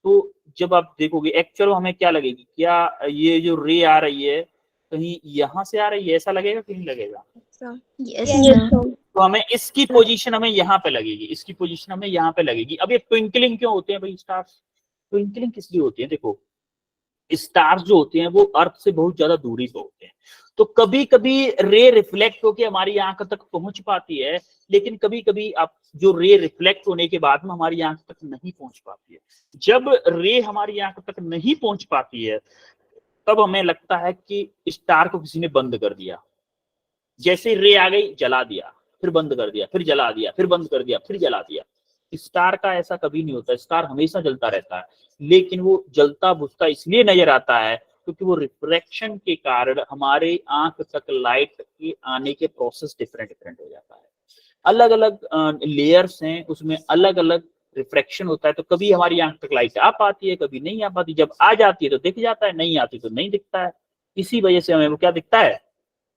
तो जब आप देखोगे एक्चुअल हमें क्या लगेगी, क्या ये जो रे आ रही है कहीं यहाँ से आ रही है, ऐसा लगेगा कि नहीं लगेगा? तो हमें इसकी पोजीशन हमें यहाँ पे लगेगी, इसकी पोजीशन हमें यहाँ पे लगेगी। अब ये ट्विंकलिंग क्यों होते हैं भाई स्टार्स? ट्विंकलिंग किस लिए होती है? देखो स्टार्स जो होते हैं वो अर्थ से बहुत ज्यादा दूरी पे होते हैं, तो कभी कभी रे रिफ्लेक्ट होकर हमारी आंख तक पहुंच पाती है, लेकिन कभी कभी आप जो रे रिफ्लेक्ट होने के बाद में हमारी आंख तक नहीं पहुंच पाती है। जब रे हमारी आंख तक नहीं पहुंच पाती है तब हमें लगता है कि स्टार को किसी ने बंद कर दिया। जैसे रे आ गई जला दिया, फिर बंद कर दिया, फिर जला दिया, फिर बंद कर दिया, फिर जला दिया। स्टार का ऐसा कभी नहीं होता, स्टार हमेशा जलता रहता है, लेकिन वो जलता बुझता इसलिए नजर आता है क्योंकि वो रिफ्रैक्शन के कारण हमारे आंख तक लाइट के आने के प्रोसेस डिफरेंट डिफरेंट हो जाता है। अलग अलग लेयर्स हैं, उसमें अलग अलग रिफ्रैक्शन होता है, तो कभी हमारी आंख तक लाइट आ पाती है, कभी नहीं आ पाती। जब आ जाती है तो दिख जाता है, नहीं आती तो नहीं दिखता है। इसी वजह से हमें वो क्या दिखता है,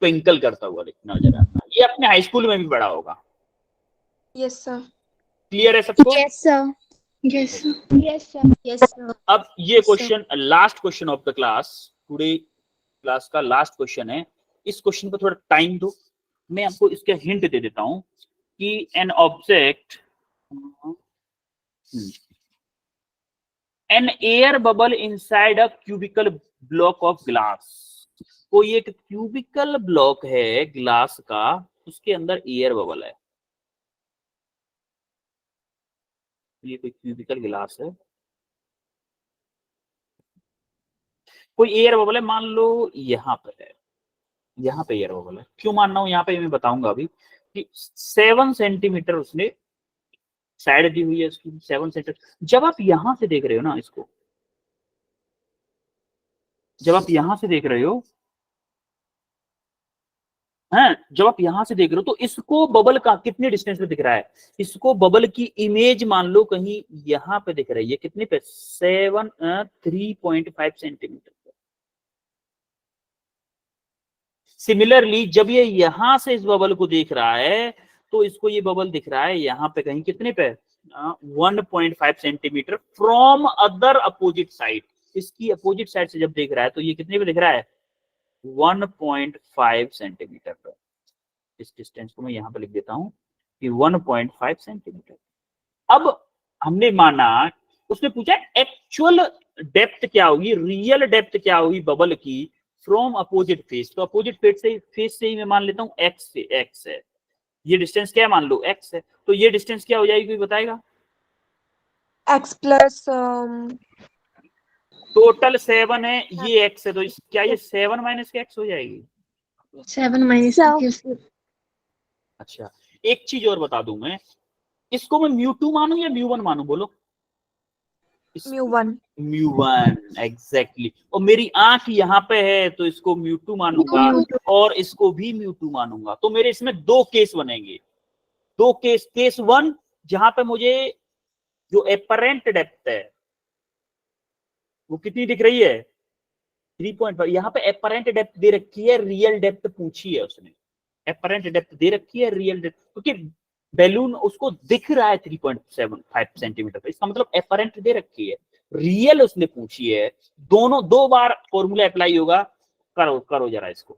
ट्विंकल करता हुआ नजर आता है। ये अपने हाई स्कूल में भी पढ़ा होगा। Yes sir. क्लियर है सबको? Yes, sir. Yes, sir. Yes, sir. Yes, sir. अब ये question last question of the class, today class का लास्ट क्वेश्चन है। इस क्वेश्चन पर थोड़ा टाइम दो, मैं आपको इसके हिंट दे देता हूं कि an object, an air bubble inside a cubical block of glass. कोई एक क्यूबिकल ब्लॉक है ग्लास का, उसके अंदर एयर बबल है। ये कोई क्यूबिकल ग्लास है, कोई एयर बबल है, मान लो यहाँ पे है, यहाँ पे एयर बबल है। क्यों मान रहा हूं यहाँ पे, मैं बताऊंगा अभी कि 7 सेंटीमीटर उसने साइड दी हुई है इसकी, 7 सेंटीमीटर। जब आप यहां से देख रहे हो ना इसको, जब आप यहां से देख रहे हो हाँ, जब आप यहां से देख रहे हो तो इसको बबल का कितने डिस्टेंस पे दिख रहा है, इसको बबल की इमेज मान लो कहीं यहां पे दिख रही है, कितने पे 3.5 सेंटीमीटर पे। सिमिलरली जब ये यहां से इस बबल को देख रहा है तो इसको ये बबल दिख रहा है यहाँ पे कहीं कितने पे 1.5 centimetre from other opposite side. इसकी अपोजिट साइड से जब देख रहा है तो ये कितने पे दिख रहा है 1.5 सेंटीमीटर पे। इस डिस्टेंस को मैं यहाँ पे लिख देता हूँ कि 1.5 सेंटीमीटर। अब हमने माना, उसने पूछा एक्चुअल डेप्थ क्या होगी, रियल डेप्थ क्या होगी बबल की फ्रॉम अपोजिट फेस। तो अपोजिट फेस से ही मैं मान लेता हूँ एक्स से, एक्स है ये डिस्टेंस, क्या मान लो एक्स है, तो ये डिस्टेंस क्या हो जाएगी कोई बताएगा? x प्लस टोटल 7 है, ये एक्स है, तो क्या ये 7 माइनस के एक्स हो जाएगी? 7 माइनस अच्छा, एक चीज और बता दूं मैं, इसको मैं म्यू2 मानूं या म्यू1 मानूं, बोलो? μ1 म्यू1 एग्जैक्टली। और मेरी आंख यहाँ पे है तो इसको म्यू2 मानूंगा और इसको भी म्यू2 मानूंगा। तो मेरे इसमें दो केस बनेंगे, दो केस। केस 1 जहां पे मुझे जो एपरेंट डेप्थ है वो कितनी दिख रही है 3.5। यहाँ पे एपरेंट डेप्थ दे रखी है, रियल डेप्थ पूछी है उसने। एपरेंट डेप्थ दे रखी है, रियल डेप्थ, क्योंकि बैलून उसको दिख रहा है 3.75 सेंटीमीटर पे, इसका मतलब एपरेंट दे रखी है, रियल उसने पूछी है। दोनों दो बार फॉर्मूला अप्लाई होगा। करो करो जरा इसको।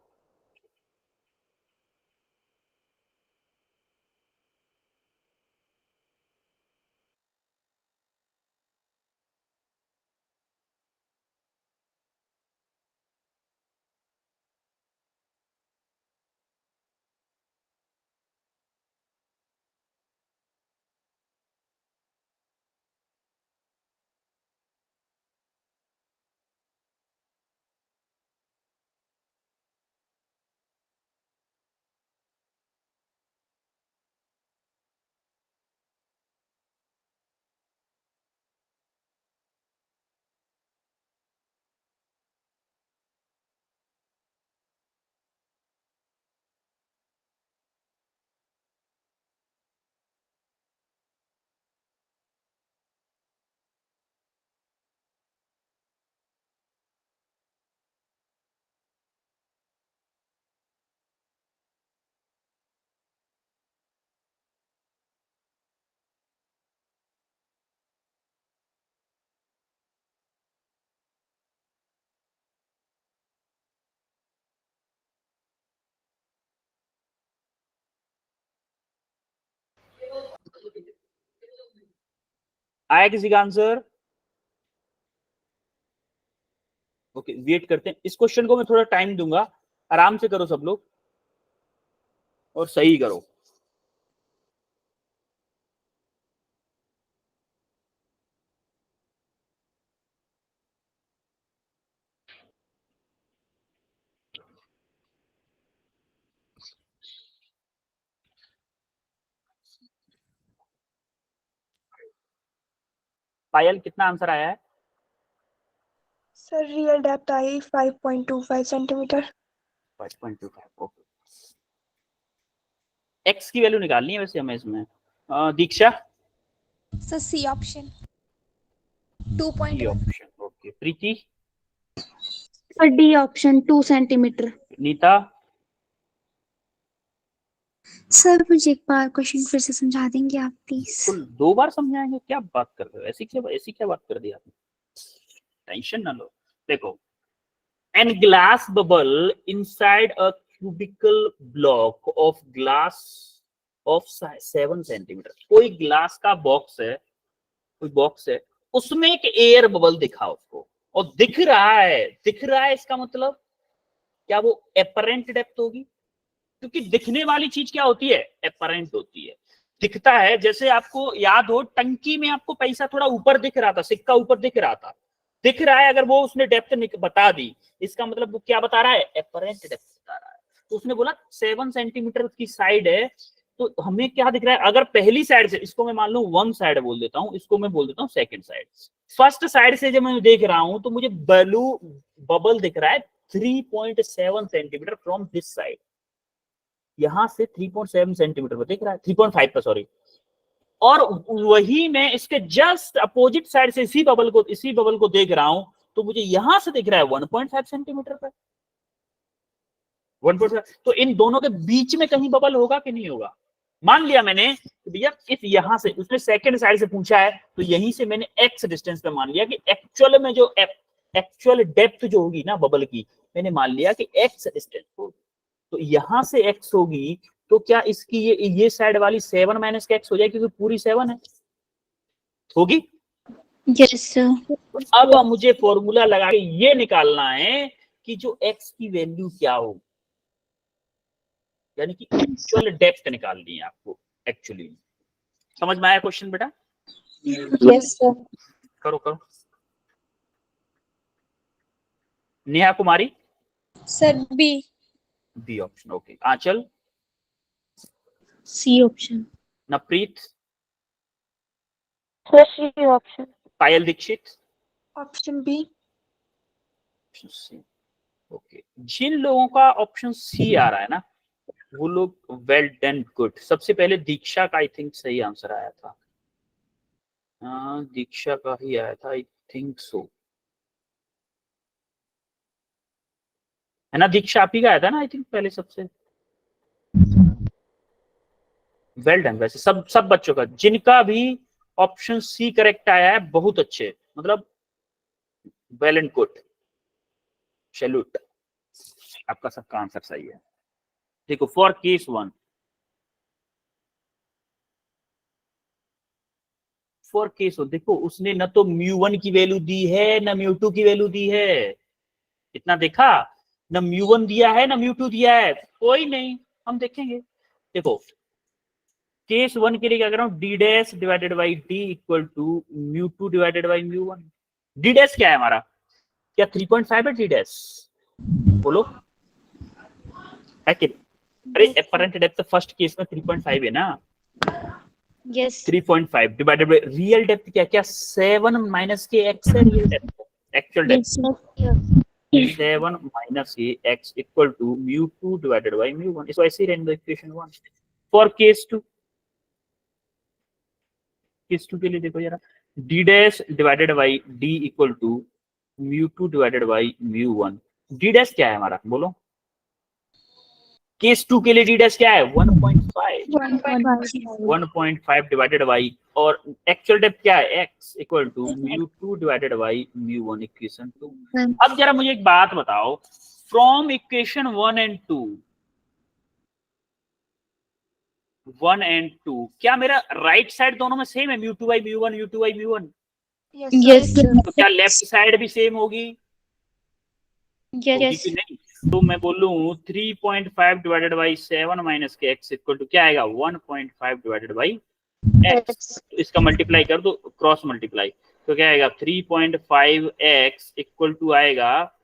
आया किसी का आंसर? ओके, वेट करते हैं। इस क्वेश्चन को मैं थोड़ा टाइम दूंगा, आराम से करो सब लोग और सही करो। पायल कितना आंसर आया है? सर रियल डेप्थ आई 5.25 सेंटीमीटर। 5.25। ओके, एक्स की वैल्यू निकालनी है वैसे हमें इसमें। दीक्षा? Sir c option d 2.1। Option. Okay, Preeti? D option 2 centimetre. Nita? Sir मुझे एक बार क्वेश्चन फिर से समझा देंगे आप प्लीज? कुल 2 बार समझाएंगे? क्या बात कर रहे हो, ऐसी क्या बात कर दी आपने? टेंशन ना लो। देखो, an glass bubble inside a cubical block of glass of 7 centimetre. कोई ग्लास का बॉक्स है, कोई बॉक्स है, उसमें एक एयर बबल दिखा उसको, और दिख रहा है, इसका मतलब क्या वो एपरेंट डेप्थ होगी? क्योंकि दिखने वाली चीज क्या होती है, एपरेंट होती है। दिखता है, जैसे आपको याद हो टंकी में आपको पैसा थोड़ा ऊपर दिख रहा था, सिक्का ऊपर दिख रहा था, दिख रहा है, अगर वो उसने डेप्थ बता दी, इसका मतलब वो क्या बता रहा है, एपरेंट डेप्थ बता रहा है। तो उसने बोला 7 सेंटीमीटर की साइड है, तो हमें क्या दिख रहा है, अगर पहली साइड से, इसको मैं मान लू 1 साइड बोल देता हूँ, इसको मैं बोल देता हूँ सेकंड साइड। फर्स्ट साइड से जब मैं देख रहा हूं तो मुझे बबल दिख रहा है 3.7 सेंटीमीटर फ्रॉम दिस साइड। यहाँ से 3.7 सेंटीमीटर पर देख रहा है, 3.5 पर सॉरी, और वही मैं इसके जस्ट अपोजिट साइड से इसी बबल को देख रहा हूं, तो मुझे यहां से दिख रहा है 1.5 सेंटीमीटर पर, 1.5। तो इन दोनों के बीच में कहीं बबल होगा कि नहीं होगा? मान लिया मैंने कि भैया इस यहां से, उसने सेकंड साइड से पूछा है, तो यहीं से मैंने x डिस्टेंस पे मान लिया कि एक्चुअल में जो एक्चुअल डेप्थ जो होगी ना बबल की, मैंने मान लिया कि x डिस्टेंस होगी। तो यहां से x होगी, तो क्या इसकी ये साइड वाली 7 माइनस के x हो जाएगी, क्योंकि पूरी 7 है, होगी। Yes sir. अब मुझे फॉर्मूला लगा के ये निकालना है कि जो x की वैल्यू क्या होगी, यानी कि एक्चुअल डेप्थ निकालनी है आपको एक्चुअली। समझ में आया क्वेश्चन बेटा? Yes sir. करो करो। Neha Kumari sir b option, okay. Anchal, c option. Navpreet, sir c option. Payal Dixit, option b. C, okay. जिन लोगों का ऑप्शन सी आ रहा है ना, वो लोग वेल डन, गुड। सबसे पहले दीक्षा का आई थिंक सही आंसर आया था, दीक्षा का ही आया था आई थिंक सो, है ना दीक्षा? आप ही का आया था ना आई थिंक पहले सबसे। Well done. वैसे सब बच्चों का, जिनका भी ऑप्शन सी करेक्ट आया है, बहुत अच्छे, मतलब वेल एंड गुड, सैल्यूट, आपका सबका आंसर सही है। देखो फॉर केस 1, फॉर केस 1 देखो, उसने न तो μ1 की वैल्यू दी है न μ2 की वैल्यू दी है, इतना देखा, न μ1 दिया है न μ2 दिया है, कोई नहीं, हम देखेंगे। देखो केस 1 के लिए क्या कर रहा हूं, d dash divided by d equal to μ2 divided by μ1। d dash क्या है हमारा, क्या 3.5 है d डैश? बोलो है कि, अरे एपरेंट डेप्थ फर्स्ट केस में 3.5 है ना। Yes. 3.5 divided by real depth क्या 7 माइनस के x है real depth, actual depth 7 minus के x equal to μ2 divided by μ1। इसको ऐसे ही रहने दो इक्वेशन 1। फॉर केस 2, केस 2 के लिए देखो जरा, d dash divided by d equal to μ2 divided by μ1। d dash क्या है हमारा, बोलो? केस 2 के लिए d डैश क्या है, 1.5 डिवाइडेड बाई, और एक्चुअल डेप्थ क्या है, x equal to μ2 divided by μ1, equation 2। अब जरा मुझे एक बात बताओ, फ्रॉम इक्वेशन 1 एंड 2, क्या मेरा राइट साइड दोनों में सेम है, μ2 बाई μ1, μ2 बाई μ1? यस। तो क्या लेफ्ट साइड भी सेम होगी? यस। नहीं, तो मैं बोलूं 3.5 डिवाइडेड बाई 7 माइनस के x इक्वल टू क्या आएगा, 1.5 डिवाइडेड बाई x। तो इसका मल्टीप्लाई कर दो, क्रॉस मल्टीप्लाई, तो क्या आएगा 3.5x इक्वल टू आएगा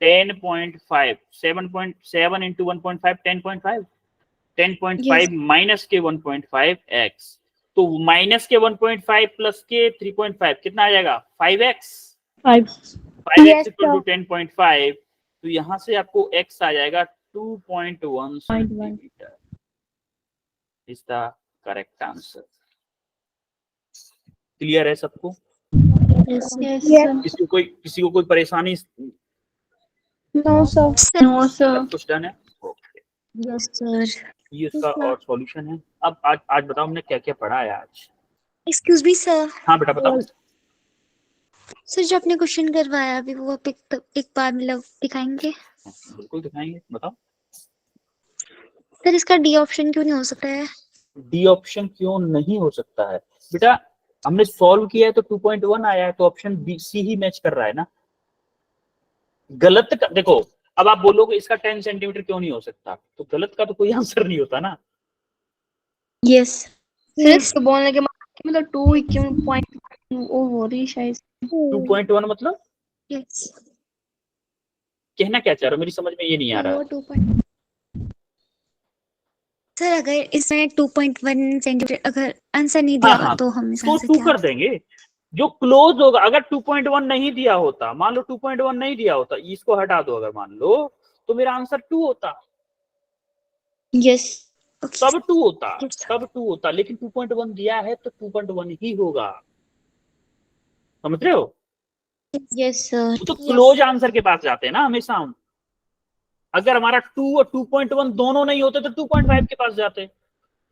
10.5, 7.7 इंटू 1.5 10.5, 10.5 माइनस के 1.5x, तो माइनस के 1.5 प्लस के 3.5 कितना आ जाएगा, 5x। 5x इक्वल टू 10.5, तो यहां से आपको x आ जाएगा 2.1 centimetre, is the correct answer. Clear है सबको? किसी को कोई परेशानी? No sir. No sir. कुछ डन है? Okay, yes sir. ये उसका और सॉल्यूशन है। अब आज बताओ हमने क्या क्या पढ़ा है आज। Excuse me sir. हाँ बेटा बताओ। सर जो आपने क्वेश्चन करवाया अभी, वो आप एक बार मतलब दिखाएंगे? बिल्कुल दिखाएंगे, बताओ। सर इसका डी ऑप्शन क्यों नहीं हो सकता है? डी ऑप्शन क्यों नहीं हो सकता है बेटा? हमने सॉल्व किया है तो 2.1 आया है, तो ऑप्शन बी सी ही मैच कर रहा है ना। गलत का देखो, अब आप बोलोगे इसका 10 सेंटीमीटर क्यों नहीं हो सकता, तो गलत का तो कोई आंसर नहीं होता ना। यस। सर बोलने के मतलब 2.1 हो रही शायद। 2.1 मतलब यस। कहना क्या चाह रहे हो, मेरी समझ में ये नहीं आ रहा है। सर अगर इसमें 2.1 सेंटीमीटर अगर आंसर नहीं दिया हाँ, तो हम तो 2 कर देंगे, जो क्लोज होगा। अगर 2.1 नहीं दिया होता, मान लो 2.1 नहीं दिया होता, इसको हटा दो, अगर मान लो, तो मेरा आंसर 2 होता। यस तब 2 होता, Yes. तब 2 होता, लेकिन 2.1 दिया है तो 2.1 ही होगा, समझ रहे हो? यस सर वो तो क्लोज आंसर के पास जाते हैं ना हमेशा हम। अगर हमारा 2 और 2.1 दोनों नहीं होते तो 2.5 के पास जाते।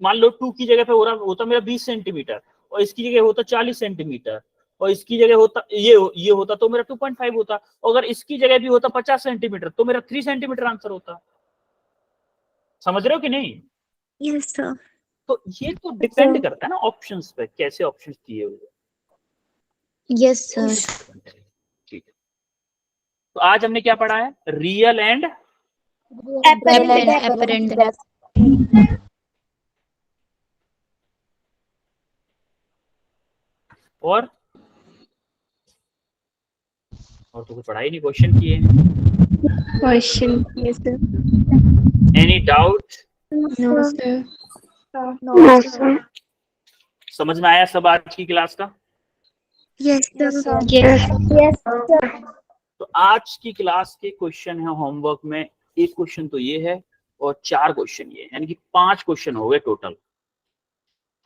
मान लो 2 की जगह पे हो रहा होता मेरा 20 सेंटीमीटर और इसकी जगह होता 40 सेंटीमीटर और इसकी जगह होता ये होता तो मेरा 2.5 होता, और अगर इसकी जगह भी होता 50 सेंटीमीटर तो मेरा 3 सेंटीमीटर आंसर होता। समझ रहे हो कि नहीं? यस सर तो ये तो डिपेंड करता है ना ऑप्शंस पे, कैसे ऑप्शंस दिए हुए। यस सर ठीक है, तो आज हमने क्या पढ़ा है? रियल एंड apparent और तो कुछ पढ़ाई नहीं, क्वेश्चन किए। Question yes sir. Any doubt? No sir. No sir. समझ में आया सब आज की क्लास का? यस सर यस तो आज की क्लास के क्वेश्चन है होमवर्क में, एक क्वेश्चन तो ये है और 4 क्वेश्चन ये, यानी कि 5 क्वेश्चन हो गए टोटल।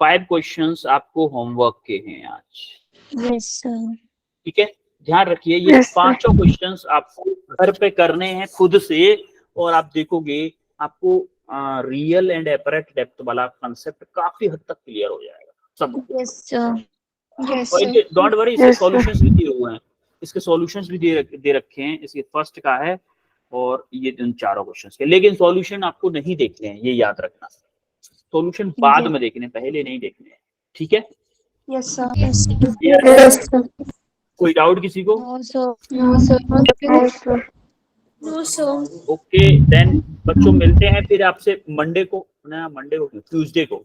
5 क्वेश्चंस आपको होमवर्क के हैं आज, यस सर ठीक है? ध्यान रखिए ये Yes, sir. पांचों क्वेश्चंस आपको घर पे करने हैं खुद से, और आप देखोगे आपको रियल एंड एपरेंट डेप्थ वाला कंसेप्ट काफी हद तक क्लियर हो जाएगा सब। यस सर यस और सर। इनके डोंट वरी, इसके Yes, sir. सॉल्यूशंस भी दिए हुए हैं, इसके सॉल्यूशंस भी दे रखे हैं। इसके फर्स्ट का है और ये इन चारों क्वेश्चंस के, लेकिन सॉल्यूशन आपको नहीं देखने हैं, ये याद रखना। सॉल्यूशन बाद में देखने, पहले नहीं देखने, ठीक है? Yes sir. Yes. कोई डाउट किसी को? No sir no sir. No sir okay then बच्चों, मिलते हैं फिर आपसे मंडे को, ना मंडे को, ट्यूसडे को।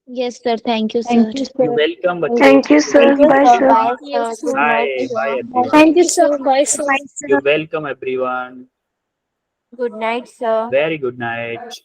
Yes sir thank you sir you welcome बच्चों। Thank you sir. Bye sir. Bye bye everyone. Thank you sir bye sir you welcome everyone. Good night sir very good night.